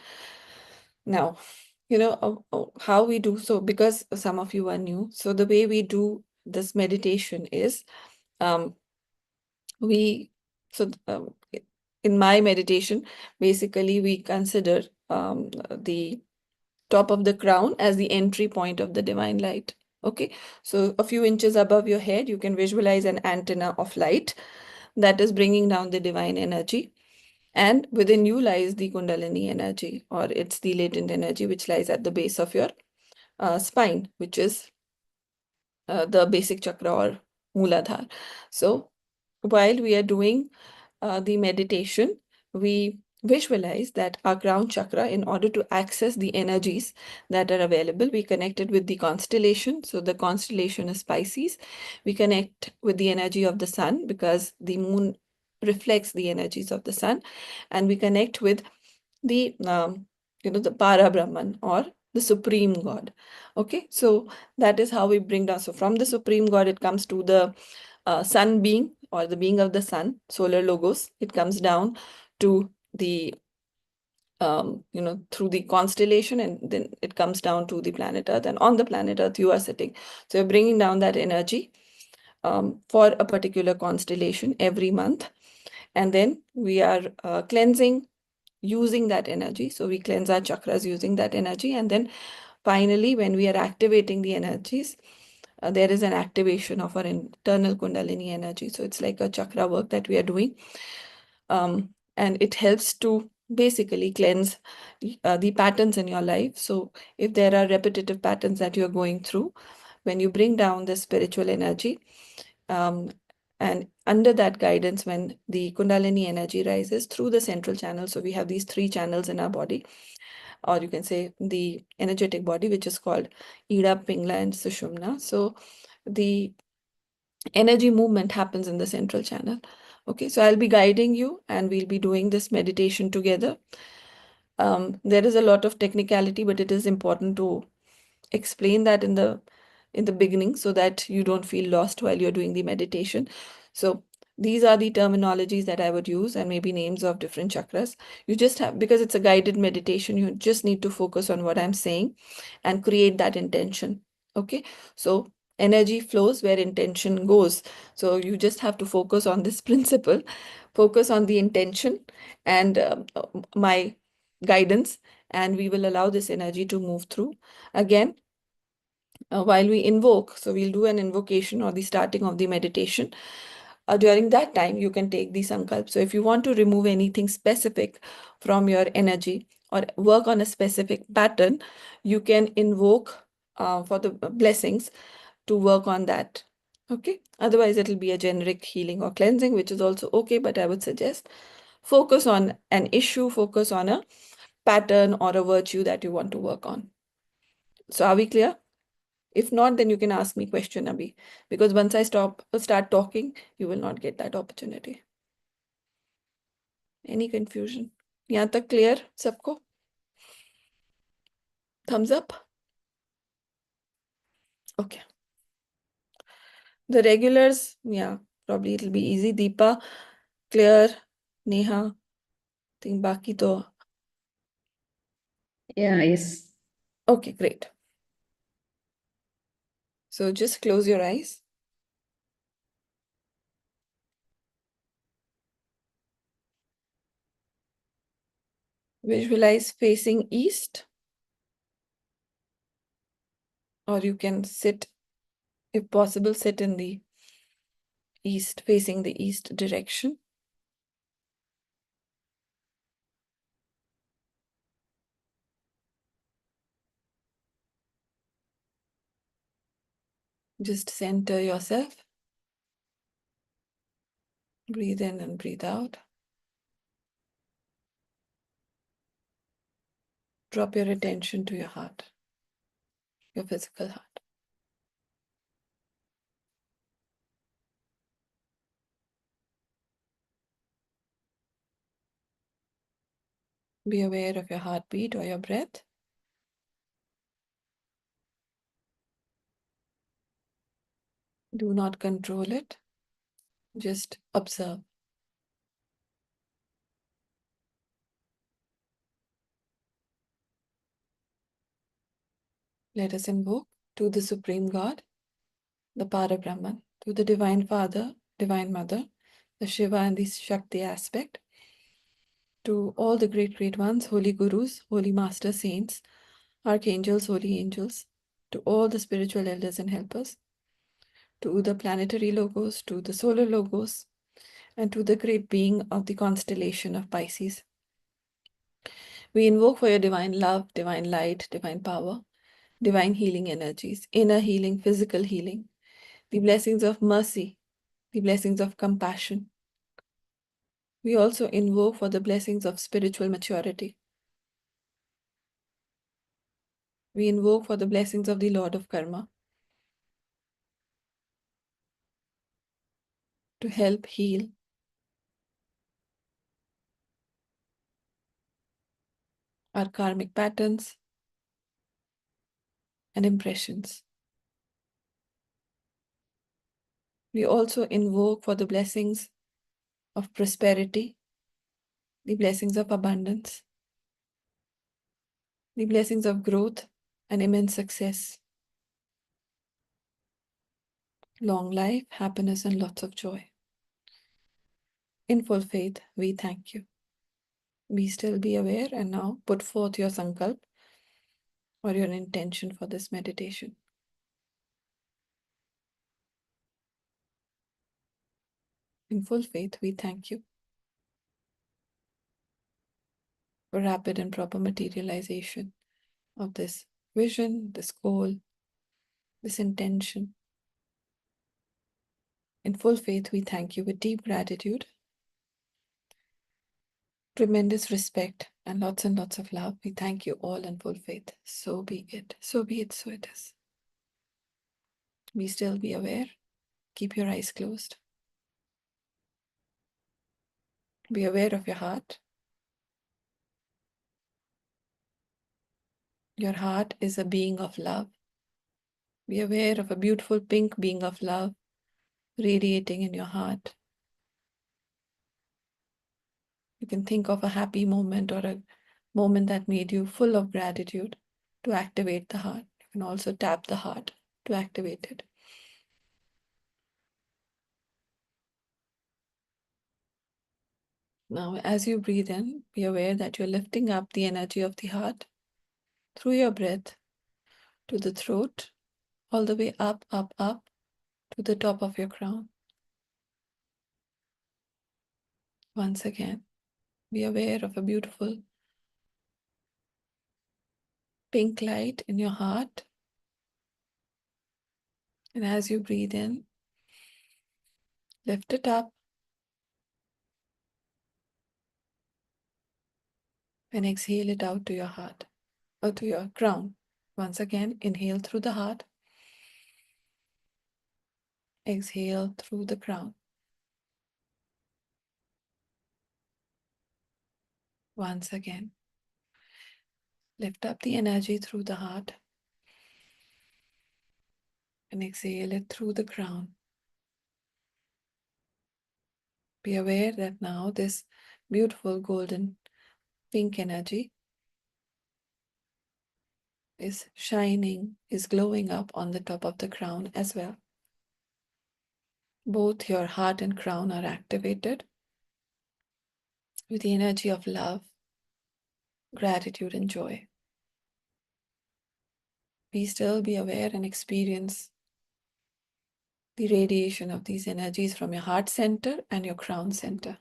Now, how we do so, because some of you are new. So the way we do this meditation is, um, we, so in my meditation, basically we consider the top of the crown as the entry point of the divine light. Okay, so a few inches above your head, you can visualize an antenna of light that is bringing down the divine energy. And within you lies the Kundalini energy, or it's the latent energy which lies at the base of your spine, which is the basic chakra or Mooladhara. So while we are doing the meditation, we visualize that our crown chakra, in order to access the energies that are available, we connected with the constellation. So the constellation is Pisces. We connect with the energy of the sun because the moon reflects the energies of the sun, and we connect with the the Para Brahman, or the Supreme God. Okay, so that is how we bring down. So from the Supreme God, it comes to the sun being, or the being of the sun, solar logos. It comes down to the through the constellation, and then it comes down to the planet Earth. And on the planet Earth, you are sitting. So you're bringing down that energy for a particular constellation every month. And then we are cleansing using that energy. So we cleanse our chakras using that energy. And then finally, when we are activating the energies, there is an activation of our internal Kundalini energy. So it's like a chakra work that we are doing. And it helps to basically cleanse the patterns in your life. So if there are repetitive patterns that you're going through, when you bring down the spiritual energy, and under that guidance, when the Kundalini energy rises through the central channel, so we have these 3 channels in our body, or you can say the energetic body, which is called Ida, Pingla, and Sushumna. So the energy movement happens in the central channel. Okay, so I'll be guiding you and we'll be doing this meditation together. There is a lot of technicality, but it is important to explain that in the beginning so that you don't feel lost while you're doing the meditation. So these are the terminologies that I would use, and maybe names of different chakras. You just have, because it's a guided meditation, you just need to focus on what I'm saying and create that intention. Okay, so energy flows where intention goes. So you just have to focus on this principle, focus on the intention and my guidance, and we will allow this energy to move through. Again, while we invoke, so we'll do an invocation or the starting of the meditation. During that time, you can take the sankalp. So if you want to remove anything specific from your energy or work on a specific pattern, you can invoke for the blessings to work on that. Okay. Otherwise, it'll be a generic healing or cleansing, which is also okay. But I would suggest focus on an issue, focus on a pattern or a virtue that you want to work on. So are we clear? If not, then you can ask me question, Abhi, because once I start talking, you will not get that opportunity. Any confusion? यहाँ तक clear सबको? Thumbs up? Okay. The regulars, yeah, probably it'll be easy. Deepa, clear. Neha, think baki to. Yeah, yes. Okay, great. So just close your eyes. Visualize facing east, or you can sit, if possible, sit in the east, facing the east direction. Just center yourself. Breathe in and breathe out. Drop your attention to your heart, your physical heart. Be aware of your heartbeat or your breath. Do not control it. Just observe. Let us invoke to the Supreme God the Parabrahman, to the Divine Father, Divine Mother, the Shiva and the Shakti aspect, to all the great ones, holy gurus, holy master saints, archangels, holy angels, to all the spiritual elders and helpers, to the planetary logos, to the solar logos, and to the great being of the constellation of Pisces. We invoke for your divine love, divine light, divine power, divine healing energies, inner healing, physical healing, the blessings of mercy, the blessings of compassion. We also invoke for the blessings of spiritual maturity. We invoke for the blessings of the Lord of Karma to help heal our karmic patterns and impressions. We also invoke for the blessings of prosperity, the blessings of abundance, the blessings of growth and immense success, long life, happiness, and lots of joy. In full faith, we thank you. Be still, be aware, and now put forth your sankalp or your intention for this meditation. In full faith, we thank you for rapid and proper materialization of this vision, this goal, this intention. In full faith, we thank you with deep gratitude, tremendous respect, and lots of love. We thank you all in full faith. So be it. So be it. So it is. Be still, be aware. Keep your eyes closed. Be aware of your heart. Your heart is a being of love. Be aware of a beautiful pink being of love radiating in your heart. You can think of a happy moment or a moment that made you full of gratitude to activate the heart. You can also tap the heart to activate it. Now, as you breathe in, be aware that you're lifting up the energy of the heart through your breath to the throat, all the way up to the top of your crown. Once again, be aware of a beautiful pink light in your heart. And as you breathe in, lift it up and exhale it out to your heart or to your crown. Once again, inhale through the heart, exhale through the crown. Once again, lift up the energy through the heart and exhale it through the crown. Be aware that now this beautiful golden pink energy is shining, is glowing up on the top of the crown as well. Both your heart and crown are activated with the energy of love, gratitude, and joy. Be still, be aware, and experience the radiation of these energies from your heart center and your crown center.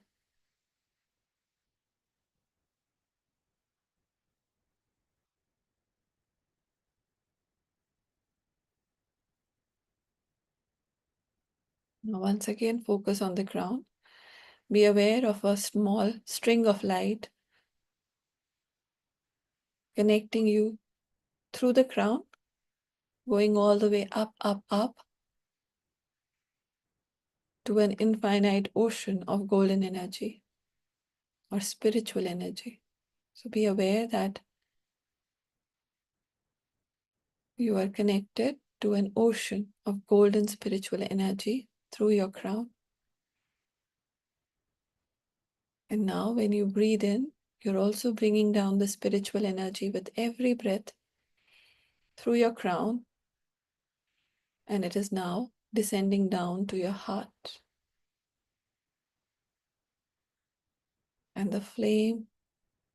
Now, once again, focus on the crown. Be aware of a small string of light connecting you through the crown, going all the way up to an infinite ocean of golden energy or spiritual energy. So be aware that you are connected to an ocean of golden spiritual energy through your crown. And now when you breathe in, you're also bringing down the spiritual energy with every breath through your crown. And it is now descending down to your heart. And the flame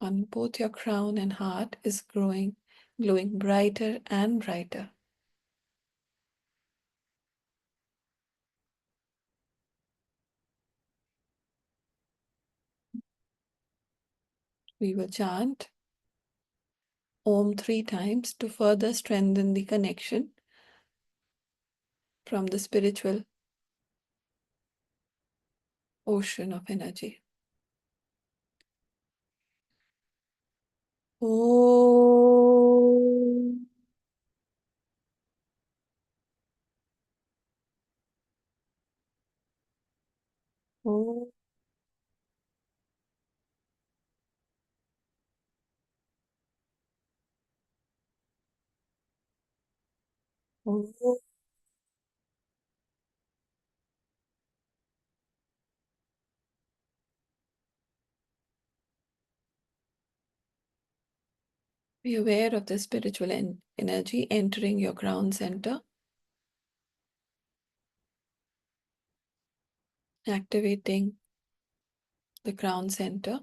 on both your crown and heart is glowing brighter and brighter. We will chant Om 3 times to further strengthen the connection from the spiritual ocean of energy. Om. Om. Om. Be aware of the spiritual energy entering your ground center, activating the crown center,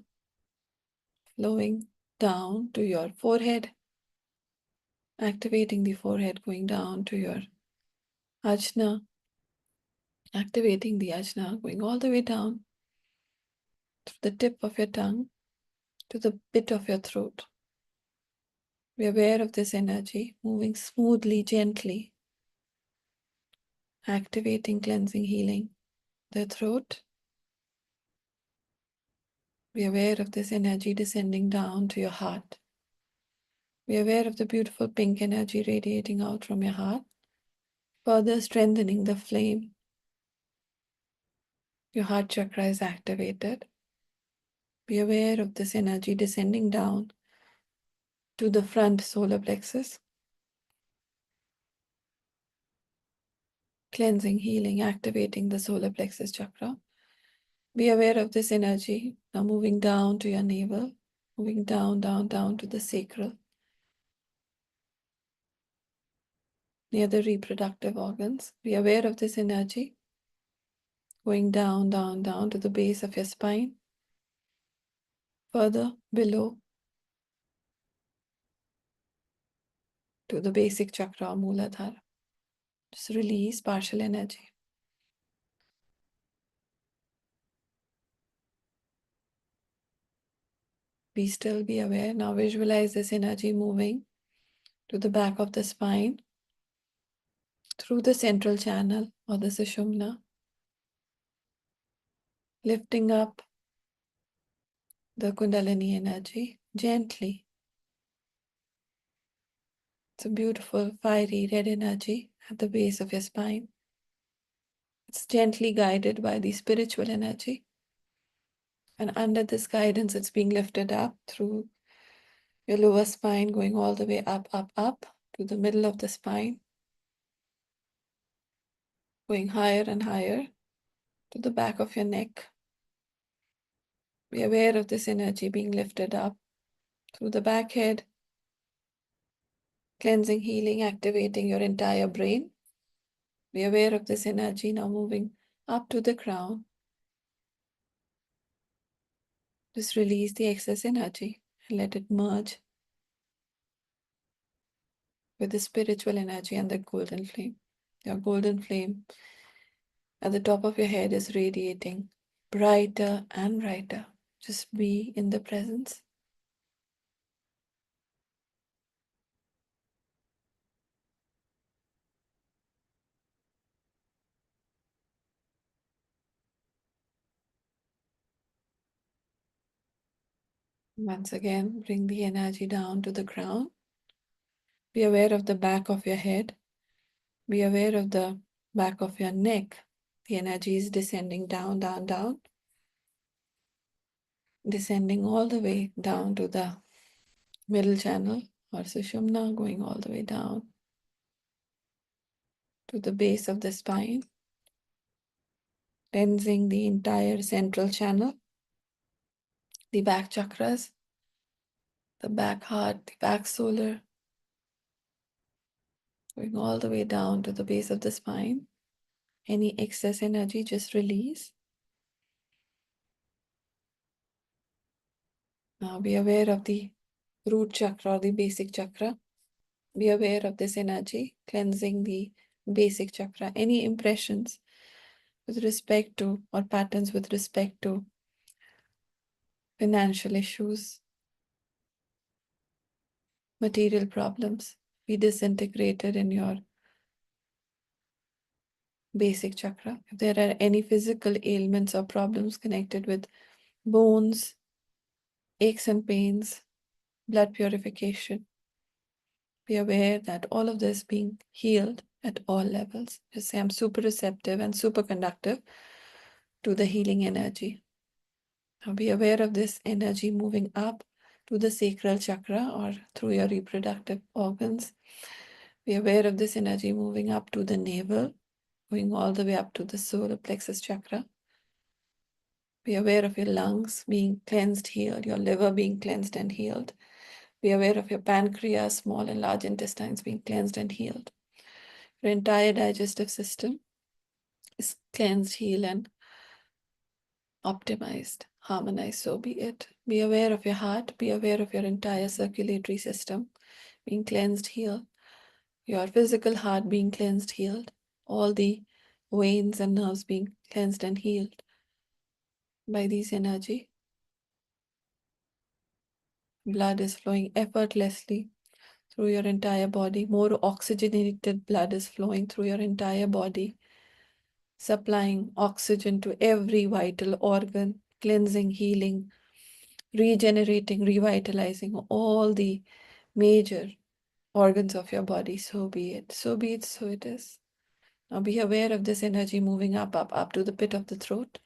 flowing down to your forehead, activating the forehead, going down to your ajna, activating the ajna, going all the way down to the tip of your tongue, to the pit of your throat. Be aware of this energy moving smoothly, gently, activating, cleansing, healing the throat. Be aware of this energy descending down to your heart. Be aware of the beautiful pink energy radiating out from your heart, further strengthening the flame. Your heart chakra is activated. Be aware of this energy descending down to the front solar plexus, cleansing, healing, activating the solar plexus chakra. Be aware of this energy now moving down to your navel, moving down, down, down to the sacral, near the reproductive organs. Be aware of this energy going down, down, down to the base of your spine, further below to the basic chakra, Muladhara. Just release partial energy. Be still, be aware. Now visualize this energy moving to the back of the spine, through the central channel or the Sushumna, lifting up the Kundalini energy gently. It's a beautiful fiery red energy at the base of your spine. It's gently guided by the spiritual energy. And under this guidance, it's being lifted up through your lower spine, going all the way up, up, up to the middle of the spine, going higher and higher to the back of your neck. Be aware of this energy being lifted up through the back head, cleansing, healing, activating your entire brain. Be aware of this energy now moving up to the crown. Just release the excess energy and let it merge with the spiritual energy and the golden flame. Your golden flame at the top of your head is radiating brighter and brighter. Just be in the presence. Once again, bring the energy down to the ground. Be aware of the back of your head. Be aware of the back of your neck. The energy is descending down, down, down. Descending all the way down to the middle channel or Sushumna, going all the way down to the base of the spine, cleansing the entire central channel, the back chakras, the back heart, the back solar, going all the way down to the base of the spine, Any excess energy, just release. Now be aware of the root chakra or the basic chakra. Be aware of this energy, cleansing the basic chakra. Any impressions with respect to or patterns with respect to financial issues, material problems, be disintegrated in your basic chakra. If there are any physical ailments or problems connected with bones, aches and pains, blood purification, be aware that all of this being healed at all levels. Just say, I'm super receptive and super conductive to the healing energy. Now be aware of this energy moving up to the sacral chakra or through your reproductive organs. Be aware of this energy moving up to the navel, going all the way up to the solar plexus chakra. Be aware of your lungs being cleansed, healed, your liver being cleansed and healed. Be aware of your pancreas, small and large intestines being cleansed and healed. Your entire digestive system is cleansed, healed, and optimized, harmonized, so be it. Be aware of your heart, be aware of your entire circulatory system being cleansed, healed. Your physical heart being cleansed, healed. All the veins and nerves being cleansed and healed by this energy. Blood is flowing effortlessly through your entire body. More oxygenated blood is flowing through your entire body, supplying oxygen to every vital organ, cleansing, healing, regenerating, revitalizing all the major organs of your body. So be it. So be it. So it is. Now be aware of this energy moving up, up, up to the pit of the throat.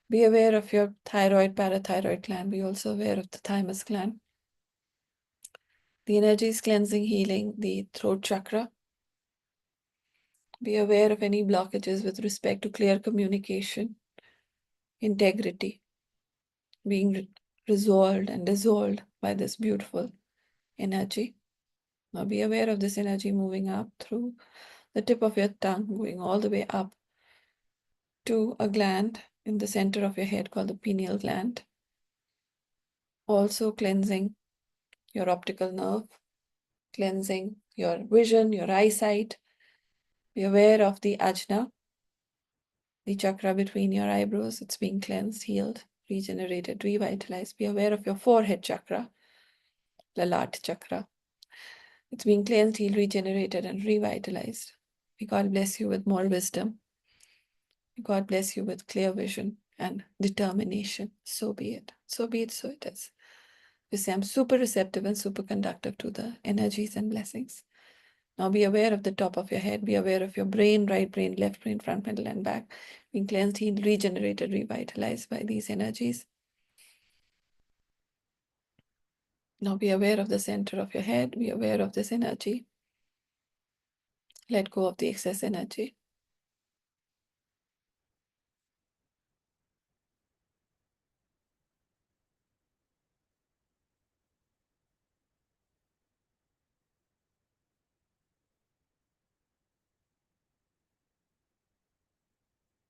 Be aware of your thyroid, parathyroid gland. Be also aware of the thymus gland. The energy is cleansing, healing the throat chakra. Be aware of any blockages with respect to clear communication, integrity, being resolved and dissolved by this beautiful energy. Now be aware of this energy moving up through the tip of your tongue, going all the way up to a gland in the center of your head called the pineal gland. Also cleansing your optical nerve, cleansing your vision, your eyesight. Be aware of the ajna, the chakra between your eyebrows. It's being cleansed, healed, regenerated, revitalized. Be aware of your forehead chakra, Lalat chakra. It's being cleansed, healed, regenerated, and revitalized. May God bless you with more wisdom. May God bless you with clear vision and determination. So be it. So be it. So it is. You say, I'm super receptive and super conductive to the energies and blessings. Now be aware of the top of your head. Be aware of your brain, right brain, left brain, front, middle, and back. Being cleansed, healed, regenerated, revitalized by these energies. Now be aware of the center of your head. Be aware of this energy. Let go of the excess energy.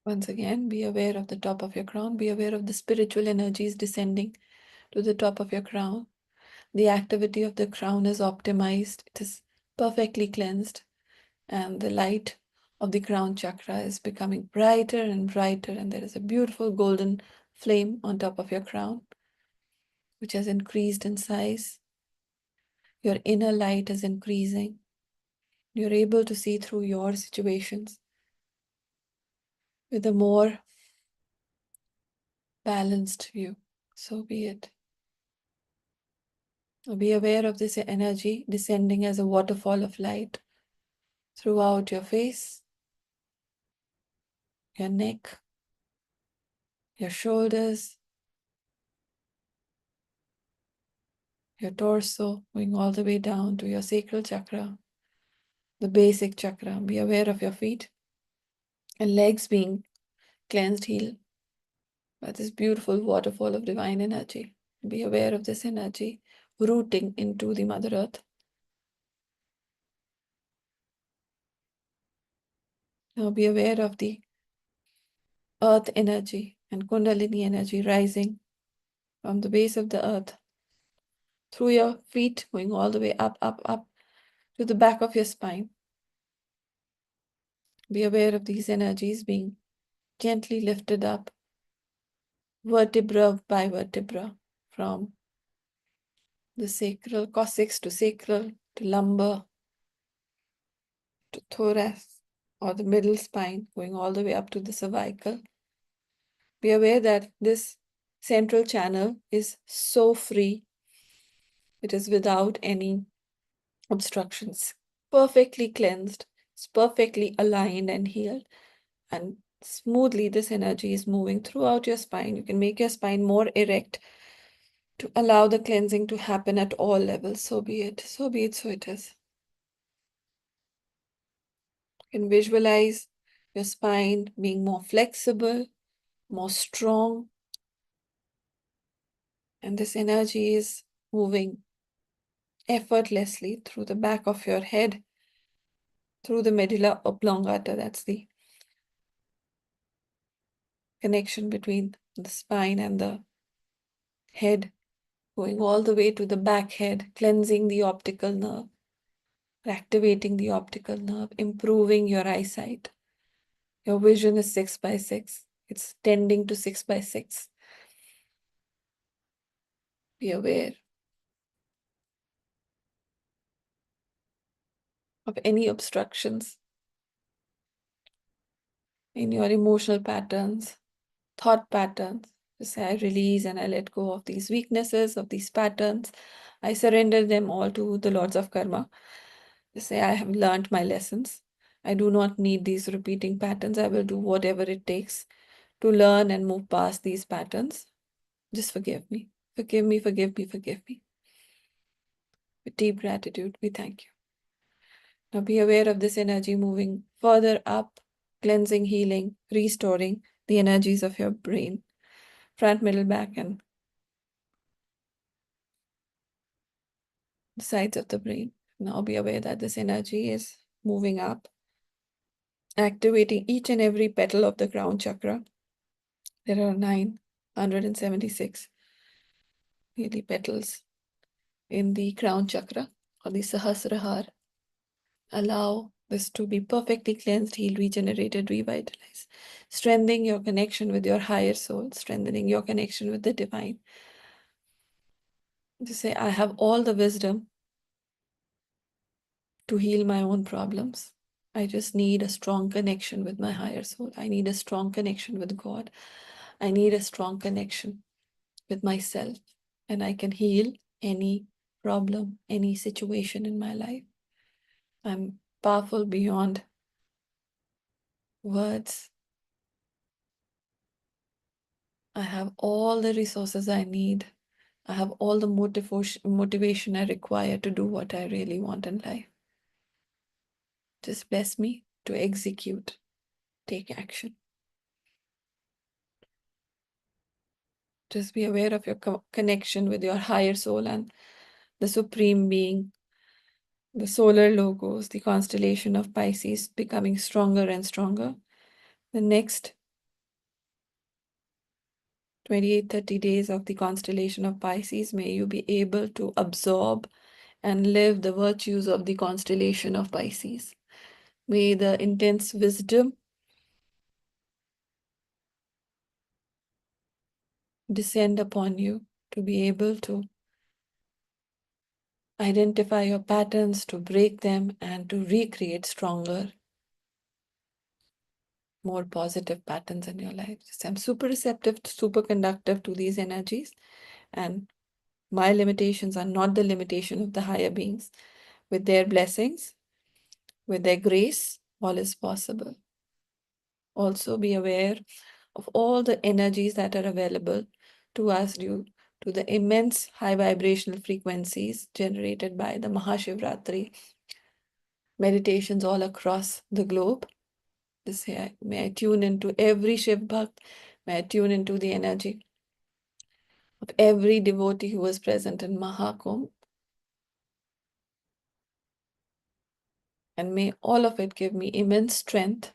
Once again, be aware of the top of your crown. Be aware of the spiritual energies descending to the top of your crown. The activity of the crown is optimized. It is perfectly cleansed. And the light of the crown chakra is becoming brighter and brighter. And there is a beautiful golden flame on top of your crown, which has increased in size. Your inner light is increasing. You're able to see through your situations with a more balanced view. So be it. Be aware of this energy descending as a waterfall of light throughout your face, your neck, your shoulders, your torso, going all the way down to your sacral chakra, the basic chakra. Be aware of your feet and legs being cleansed, healed by this beautiful waterfall of divine energy. Be aware of this energy rooting into the Mother Earth. Now be aware of the earth energy and Kundalini energy rising from the base of the earth through your feet, going all the way up, up, up to the back of your spine. Be aware of these energies being gently lifted up, vertebra by vertebra, from the sacral, coccyx to sacral, to lumbar, to thorax, or the middle spine, going all the way up to the cervical. Be aware that this central channel is so free. It is without any obstructions, perfectly cleansed, it's perfectly aligned and healed, and smoothly this energy is moving throughout your spine. You can make your spine more erect to allow the cleansing to happen at all levels. So be it, so be it, so it is. You can visualize your spine being more flexible, more strong, and this energy is moving effortlessly through the back of your head, through the medulla oblongata. That's the connection between the spine and the head, going all the way to the back head, cleansing the optical nerve, activating the optical nerve, improving your eyesight. Your vision is 6/6. It's tending to 6/6. Be aware of any obstructions in your emotional patterns, thought patterns. Just say, I release and I let go of these weaknesses, of these patterns. I surrender them all to the Lords of Karma. Just say, I have learned my lessons. I do not need these repeating patterns. I will do whatever it takes to learn and move past these patterns. Just forgive me. Forgive me, forgive me, forgive me. With deep gratitude, we thank you. Now be aware of this energy moving further up, cleansing, healing, restoring the energies of your brain, front, middle, back, and the sides of the brain. Now be aware that this energy is moving up, activating each and every petal of the crown chakra. There are 976 really petals in the crown chakra or the Sahasrahar. Allow this to be perfectly cleansed, healed, regenerated, revitalized, strengthening your connection with your higher soul, strengthening your connection with the divine. To say, I have all the wisdom to heal my own problems. I just need a strong connection with my higher soul. I need a strong connection with God. I need a strong connection with myself, and I can heal any problem, any situation in my life. I'm powerful beyond words. I have all the resources I need. I have all the motivation I require to do what I really want in life. Just bless me to execute, take action. Just be aware of your connection with your higher soul and the Supreme Being, the solar logos, the constellation of Pisces becoming stronger and stronger. The next 28-30 days of the constellation of Pisces, may you be able to absorb and live the virtues of the constellation of Pisces. May the intense wisdom descend upon you to be able to identify your patterns, to break them, and to recreate stronger, more positive patterns in your life. So I'm super receptive, super conductive to these energies, and my limitations are not the limitation of the higher beings. With their blessings, with their grace, all is possible. Also be aware of all the energies that are available to us due to the immense high vibrational frequencies generated by the Mahashivratri meditations all across the globe. May I tune into every Shiv Bhakt, may I tune into the energy of every devotee who was present in Mahakumbh, and may all of it give me immense strength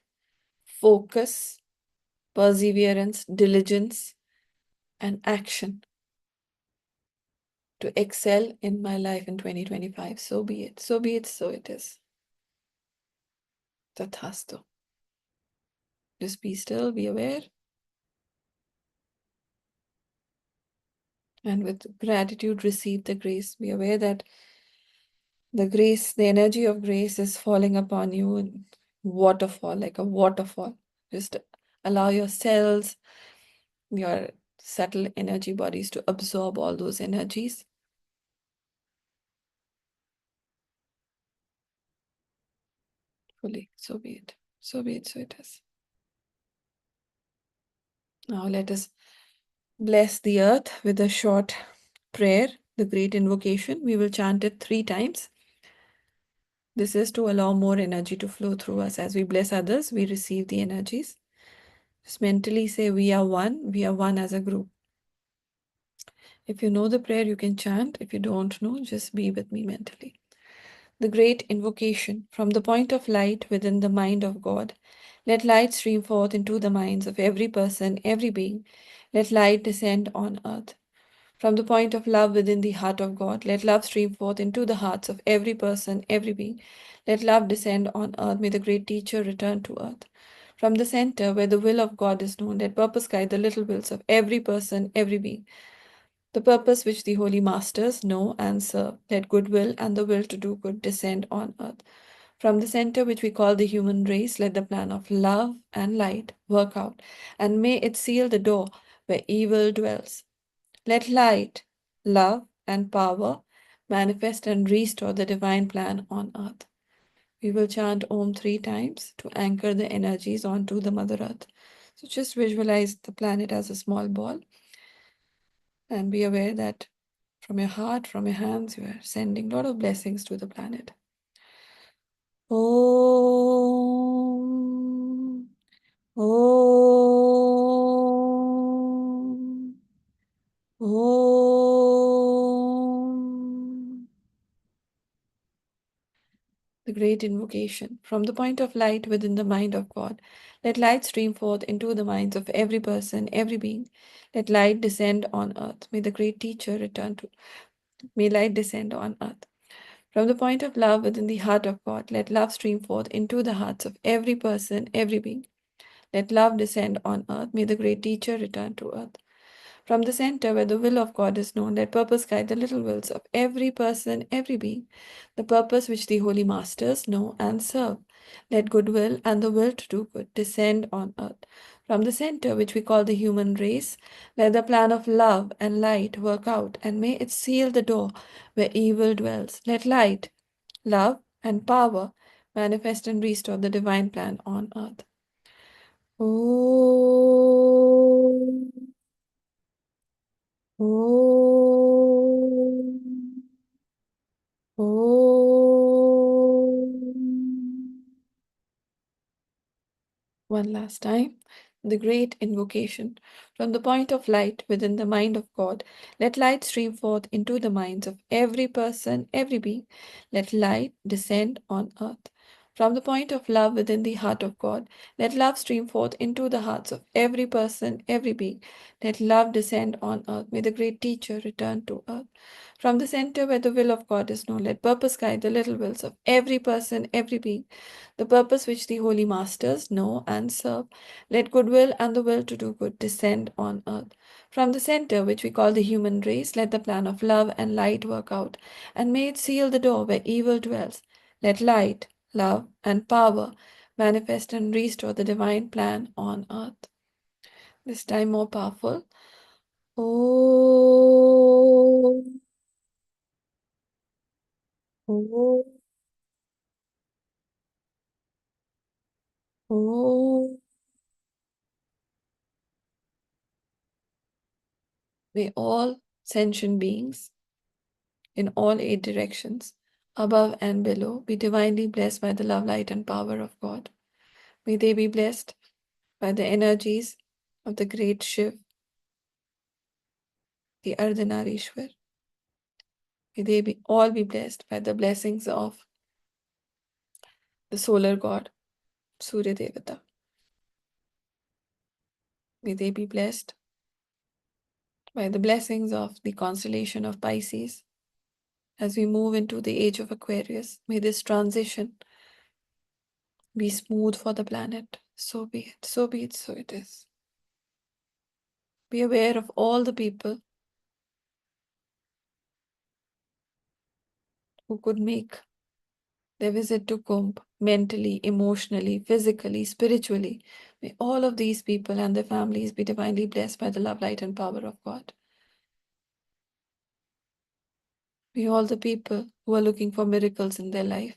focus, perseverance, diligence, and action to excel in my life in 2025. So be it. So be it. So it is. Tathastu. Just be still, be aware. And with gratitude, receive the grace. Be aware that the grace, the energy of grace is falling upon you in waterfall, like a waterfall. Just allow your cells, your subtle energy bodies to absorb all those energies. Fully. So be it. So be it. So it is. Now let us bless the earth with a short prayer, the great invocation. We will chant it 3 times. This is to allow more energy to flow through us. As we bless others, we receive the energies. Just mentally say, we are one as a group. If you know the prayer, you can chant. If you don't know, just be with me mentally. The great invocation. From the point of light within the mind of God, let light stream forth into the minds of every person, every being. Let light descend on earth. From the point of love within the heart of God, let love stream forth into the hearts of every person, every being. Let love descend on earth. May the great teacher return to earth. From the center, where the will of God is known, let purpose guide the little wills of every person, every being. The purpose which the holy masters know and serve, let goodwill and the will to do good descend on earth. From the center which we call the human race, let the plan of love and light work out, and may it seal the door where evil dwells. Let light, love, and power manifest and restore the divine plan on earth. We will chant Om 3 times to anchor the energies onto the Mother Earth. So just visualize the planet as a small ball and be aware that from your heart, from your hands, you are sending a lot of blessings to the planet. Om. Om. Om. The great invocation. From the point of light within the mind of God, let light stream forth into the minds of every person, every being. Let light descend on earth. May the great teacher return to. May light descend on earth. From the point of love within the heart of God, let love stream forth into the hearts of every person, every being. Let love descend on earth. May the great teacher return to earth. From the center where the will of God is known, let purpose guide the little wills of every person, every being. The purpose which the holy masters know and serve. Let goodwill and the will to do good descend on earth. From the center which we call the human race, let the plan of love and light work out, and may it seal the door where evil dwells. Let light, love, and power manifest and restore the divine plan on earth. Om. Om. Om. One last time. The great invocation. From the point of light within the mind of God, let light stream forth into the minds of every person, every being. Let light descend on earth. From the point of love within the heart of God, let love stream forth into the hearts of every person, every being. Let love descend on earth. May the great teacher return to earth. From the center where the will of God is known, let purpose guide the little wills of every person, every being. The purpose which the holy masters know and serve. Let goodwill and the will to do good descend on earth. From the center, which we call the human race, let the plan of love and light work out, and may it seal the door where evil dwells. Let light, love, and power manifest and restore the divine plan on earth. This time more powerful. Om. Om. Om. May all sentient beings in all 8 directions, above and below, be divinely blessed by the love, light, and power of God. May they be blessed by the energies of the great Shiv, the Ardhanarishwar. May they all be blessed by the blessings of the solar god, Surya Devata. May they be blessed by the blessings of the constellation of Pisces. As we move into the age of Aquarius, may this transition be smooth for the planet. So be it, so be it, so it is. Be aware of all the people who could make their visit to Kumbh mentally, emotionally, physically, spiritually. May all of these people and their families be divinely blessed by the love, light, and power of God. May all the people who are looking for miracles in their life,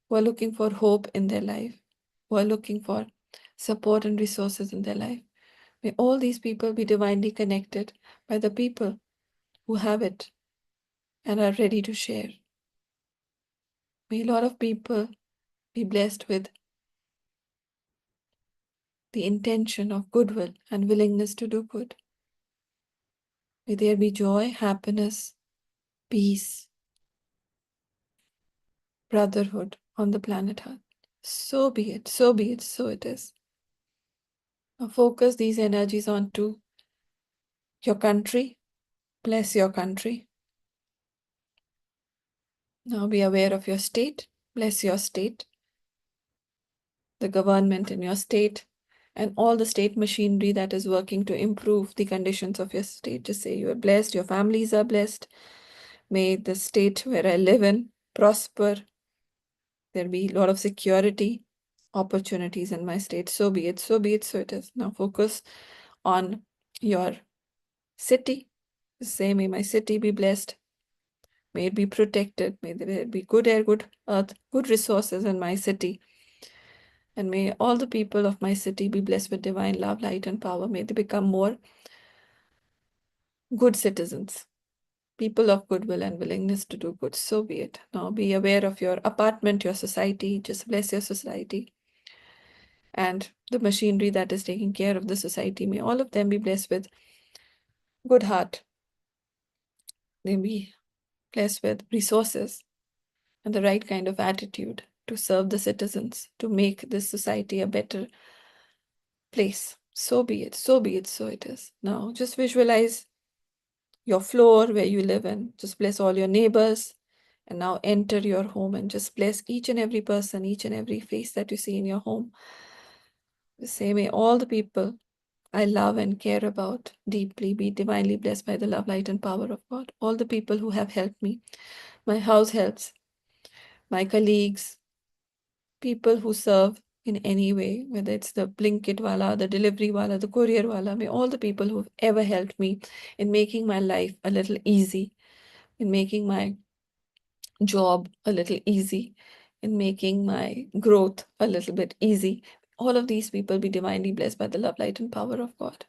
who are looking for hope in their life, who are looking for support and resources in their life, may all these people be divinely connected by the people who have it and are ready to share. May a lot of people be blessed with the intention of goodwill and willingness to do good. May there be joy, happiness, peace, brotherhood on the planet Earth. So be it, so be it, so it is. Now focus these energies onto your country. Bless your country. Now be aware of your state. Bless your state, the government in your state, and all the state machinery that is working to improve the conditions of your state. Just say you are blessed, your families are blessed. May the state where I live in prosper. There be a lot of security, opportunities in my state. So be it, so be it, so it is. Now focus on your city. Say, may my city be blessed. May it be protected. May there be good air, good earth, good resources in my city. And may all the people of my city be blessed with divine love, light, and power. May they become more good citizens, people of goodwill and willingness to do good. So be it. Now be aware of your apartment, your society. Just bless your society and the machinery that is taking care of the society. May all of them be blessed with good heart. They be blessed with resources and the right kind of attitude to serve the citizens, to make this society a better place. So be it, so be it, so it is. Now just visualize your floor where you live in. Just bless all your neighbors. And now enter your home and just bless each and every person, each and every face that you see in your home. Say, may all the people I love and care about deeply be divinely blessed by the love, light, and power of God. All the people who have helped me, my house helps, my colleagues, people who serve in any way, whether it's the Blinkit wala, the delivery wala, the courier wala, may all the people who've ever helped me in making my life a little easy, in making my job a little easy, in making my growth a little bit easy. All of these people be divinely blessed by the love, light, and power of God.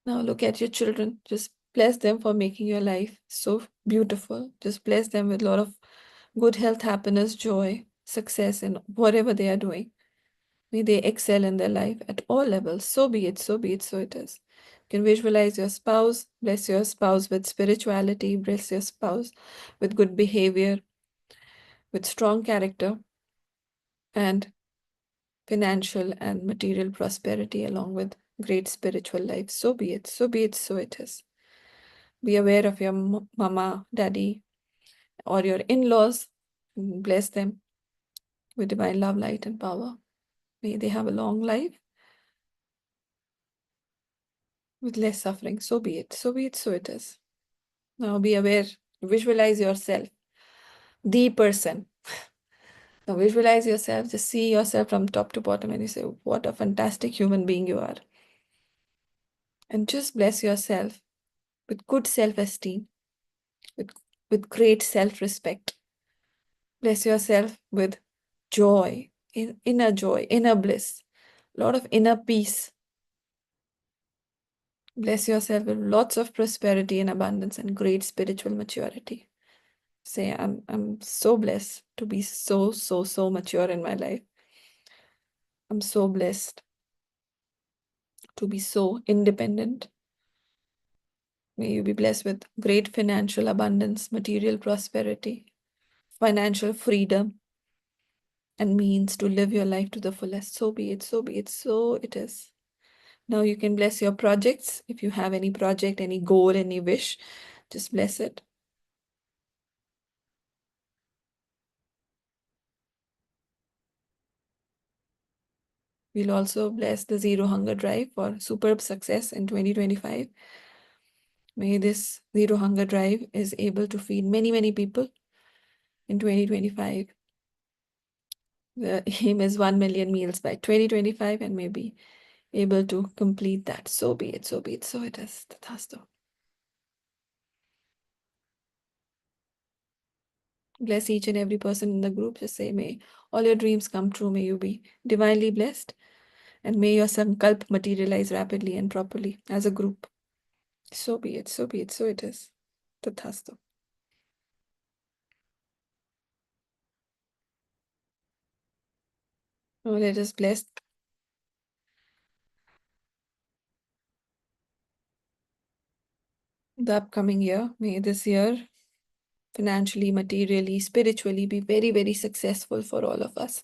Now look at your children. Just bless them for making your life so beautiful. Just bless them with a lot of good health, happiness, joy, success in whatever they are doing. May they excel in their life at all levels. So be it, so be it, so it is. You can visualize your spouse. Bless your spouse with spirituality. Bless your spouse with good behavior, with strong character, and financial and material prosperity, along with great spiritual life. So be it, so be it, so it is. Be aware of your mama, daddy, or your in-laws. Bless them with divine love, light, and power. May they have a long life with less suffering. So be it, so be it, so it is. Now be aware, visualize yourself, the person. Now visualize yourself, just see yourself from top to bottom and you say, what a fantastic human being you are. And just bless yourself with good self-esteem, with great self-respect. Bless yourself with joy, inner bliss, a lot of inner peace. Bless yourself with lots of prosperity and abundance and great spiritual maturity. Say, I'm so blessed to be so mature in my life. I'm so blessed to be so independent. May you be blessed with great financial abundance, material prosperity, financial freedom, and means to live your life to the fullest. So be it, so be it, so it is. Now you can bless your projects. If you have any project, any goal, any wish, just bless it. We'll also bless the Zero Hunger Drive for superb success in 2025. May this Zero Hunger Drive is able to feed many, many people in 2025. The aim is 1 million meals by 2025 and may be able to complete that. So be it, so be it, so it is. Tathastu. Bless each and every person in the group. Just say, may all your dreams come true. May you be divinely blessed. And may your sankalp materialize rapidly and properly as a group. So be it, so be it, so it is. Tathastu. Now let us bless the upcoming year. May this year financially, materially, spiritually be very, very successful for all of us.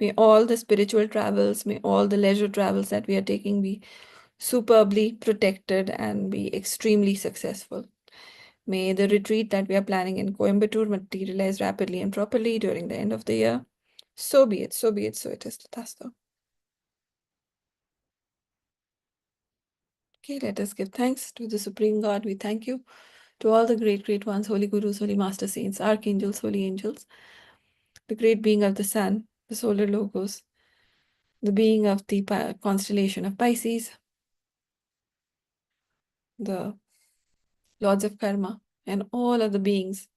May all the spiritual travels, may all the leisure travels that we are taking be superbly protected and be extremely successful. May the retreat that we are planning in Coimbatore materialize rapidly and properly during the end of the year. So be it, so be it, so it is. Tathastu. Okay, let us give thanks to the Supreme God. We thank you to all the great, great ones, holy gurus, holy master saints, archangels, holy angels, the great being of the sun, the solar logos, the being of the constellation of Pisces, the lords of karma, and all other beings,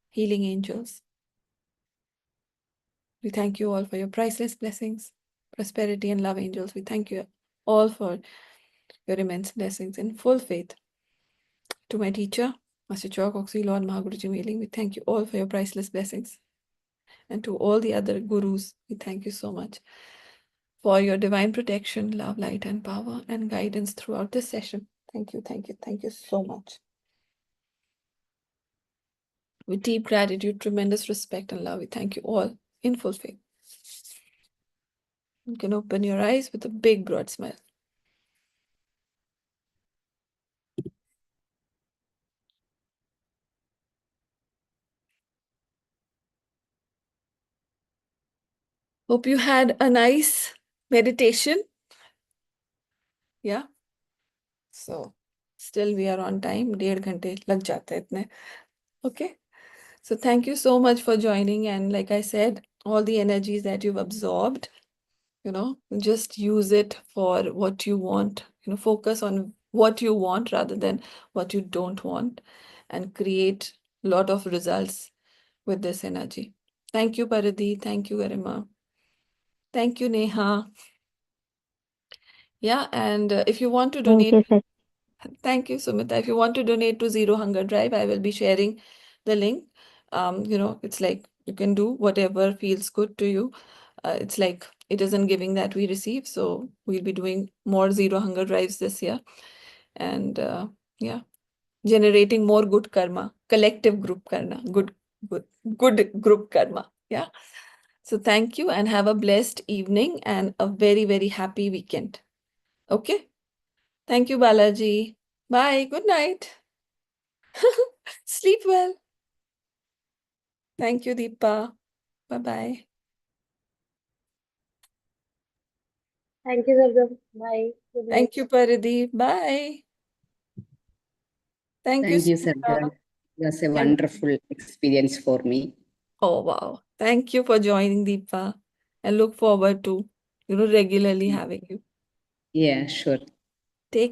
healing angels. We thank you all for your priceless blessings, prosperity, and love, angels. We thank you all for your immense blessings in full faith. To my teacher, Master Chok Oxy, Lord Mahaguruji Mailing, we thank you all for your priceless blessings. And to all the other gurus, we thank you so much for your divine protection, love, light, and power, and guidance throughout this session. Thank you, thank you, thank you so much. With deep gratitude, tremendous respect, and love, we thank you all in full faith. You can open your eyes with a big, broad smile. Hope you had a nice meditation. Yeah. So, still we are on time. 1.5 घंटे लग जाते हैं इतने. Okay. So, thank you so much for joining. And like I said, all the energies that you've absorbed, just use it for what you want. Focus on what you want rather than what you don't want, and create a lot of results with this energy. Thank you, Paradhi. Thank you, Garima. Thank you, Neha. Yeah, and if you want to Thank donate, you, sir. thank you, Sumita. If you want to donate to Zero Hunger Drive, I will be sharing the link. It's like you can do whatever feels good to you. It's like it isn't giving that we receive. So we'll be doing more Zero Hunger Drives this year. And yeah, generating more good karma, collective group karma, good group karma. Yeah. So thank you and have a blessed evening and a very, very happy weekend. Okay. Thank you, Balaji. Bye. Good night. Sleep well. Thank you, Deepa. Bye-bye. Thank you, Sargam. Bye. Good night. Thank you, Paridhi. Bye. Thank you, Thank you, Smita. Sargam. It was a Thank- wonderful experience for me. Oh, wow. Thank you for joining, Deepa. I look forward to, regularly having you. Yeah, sure. Take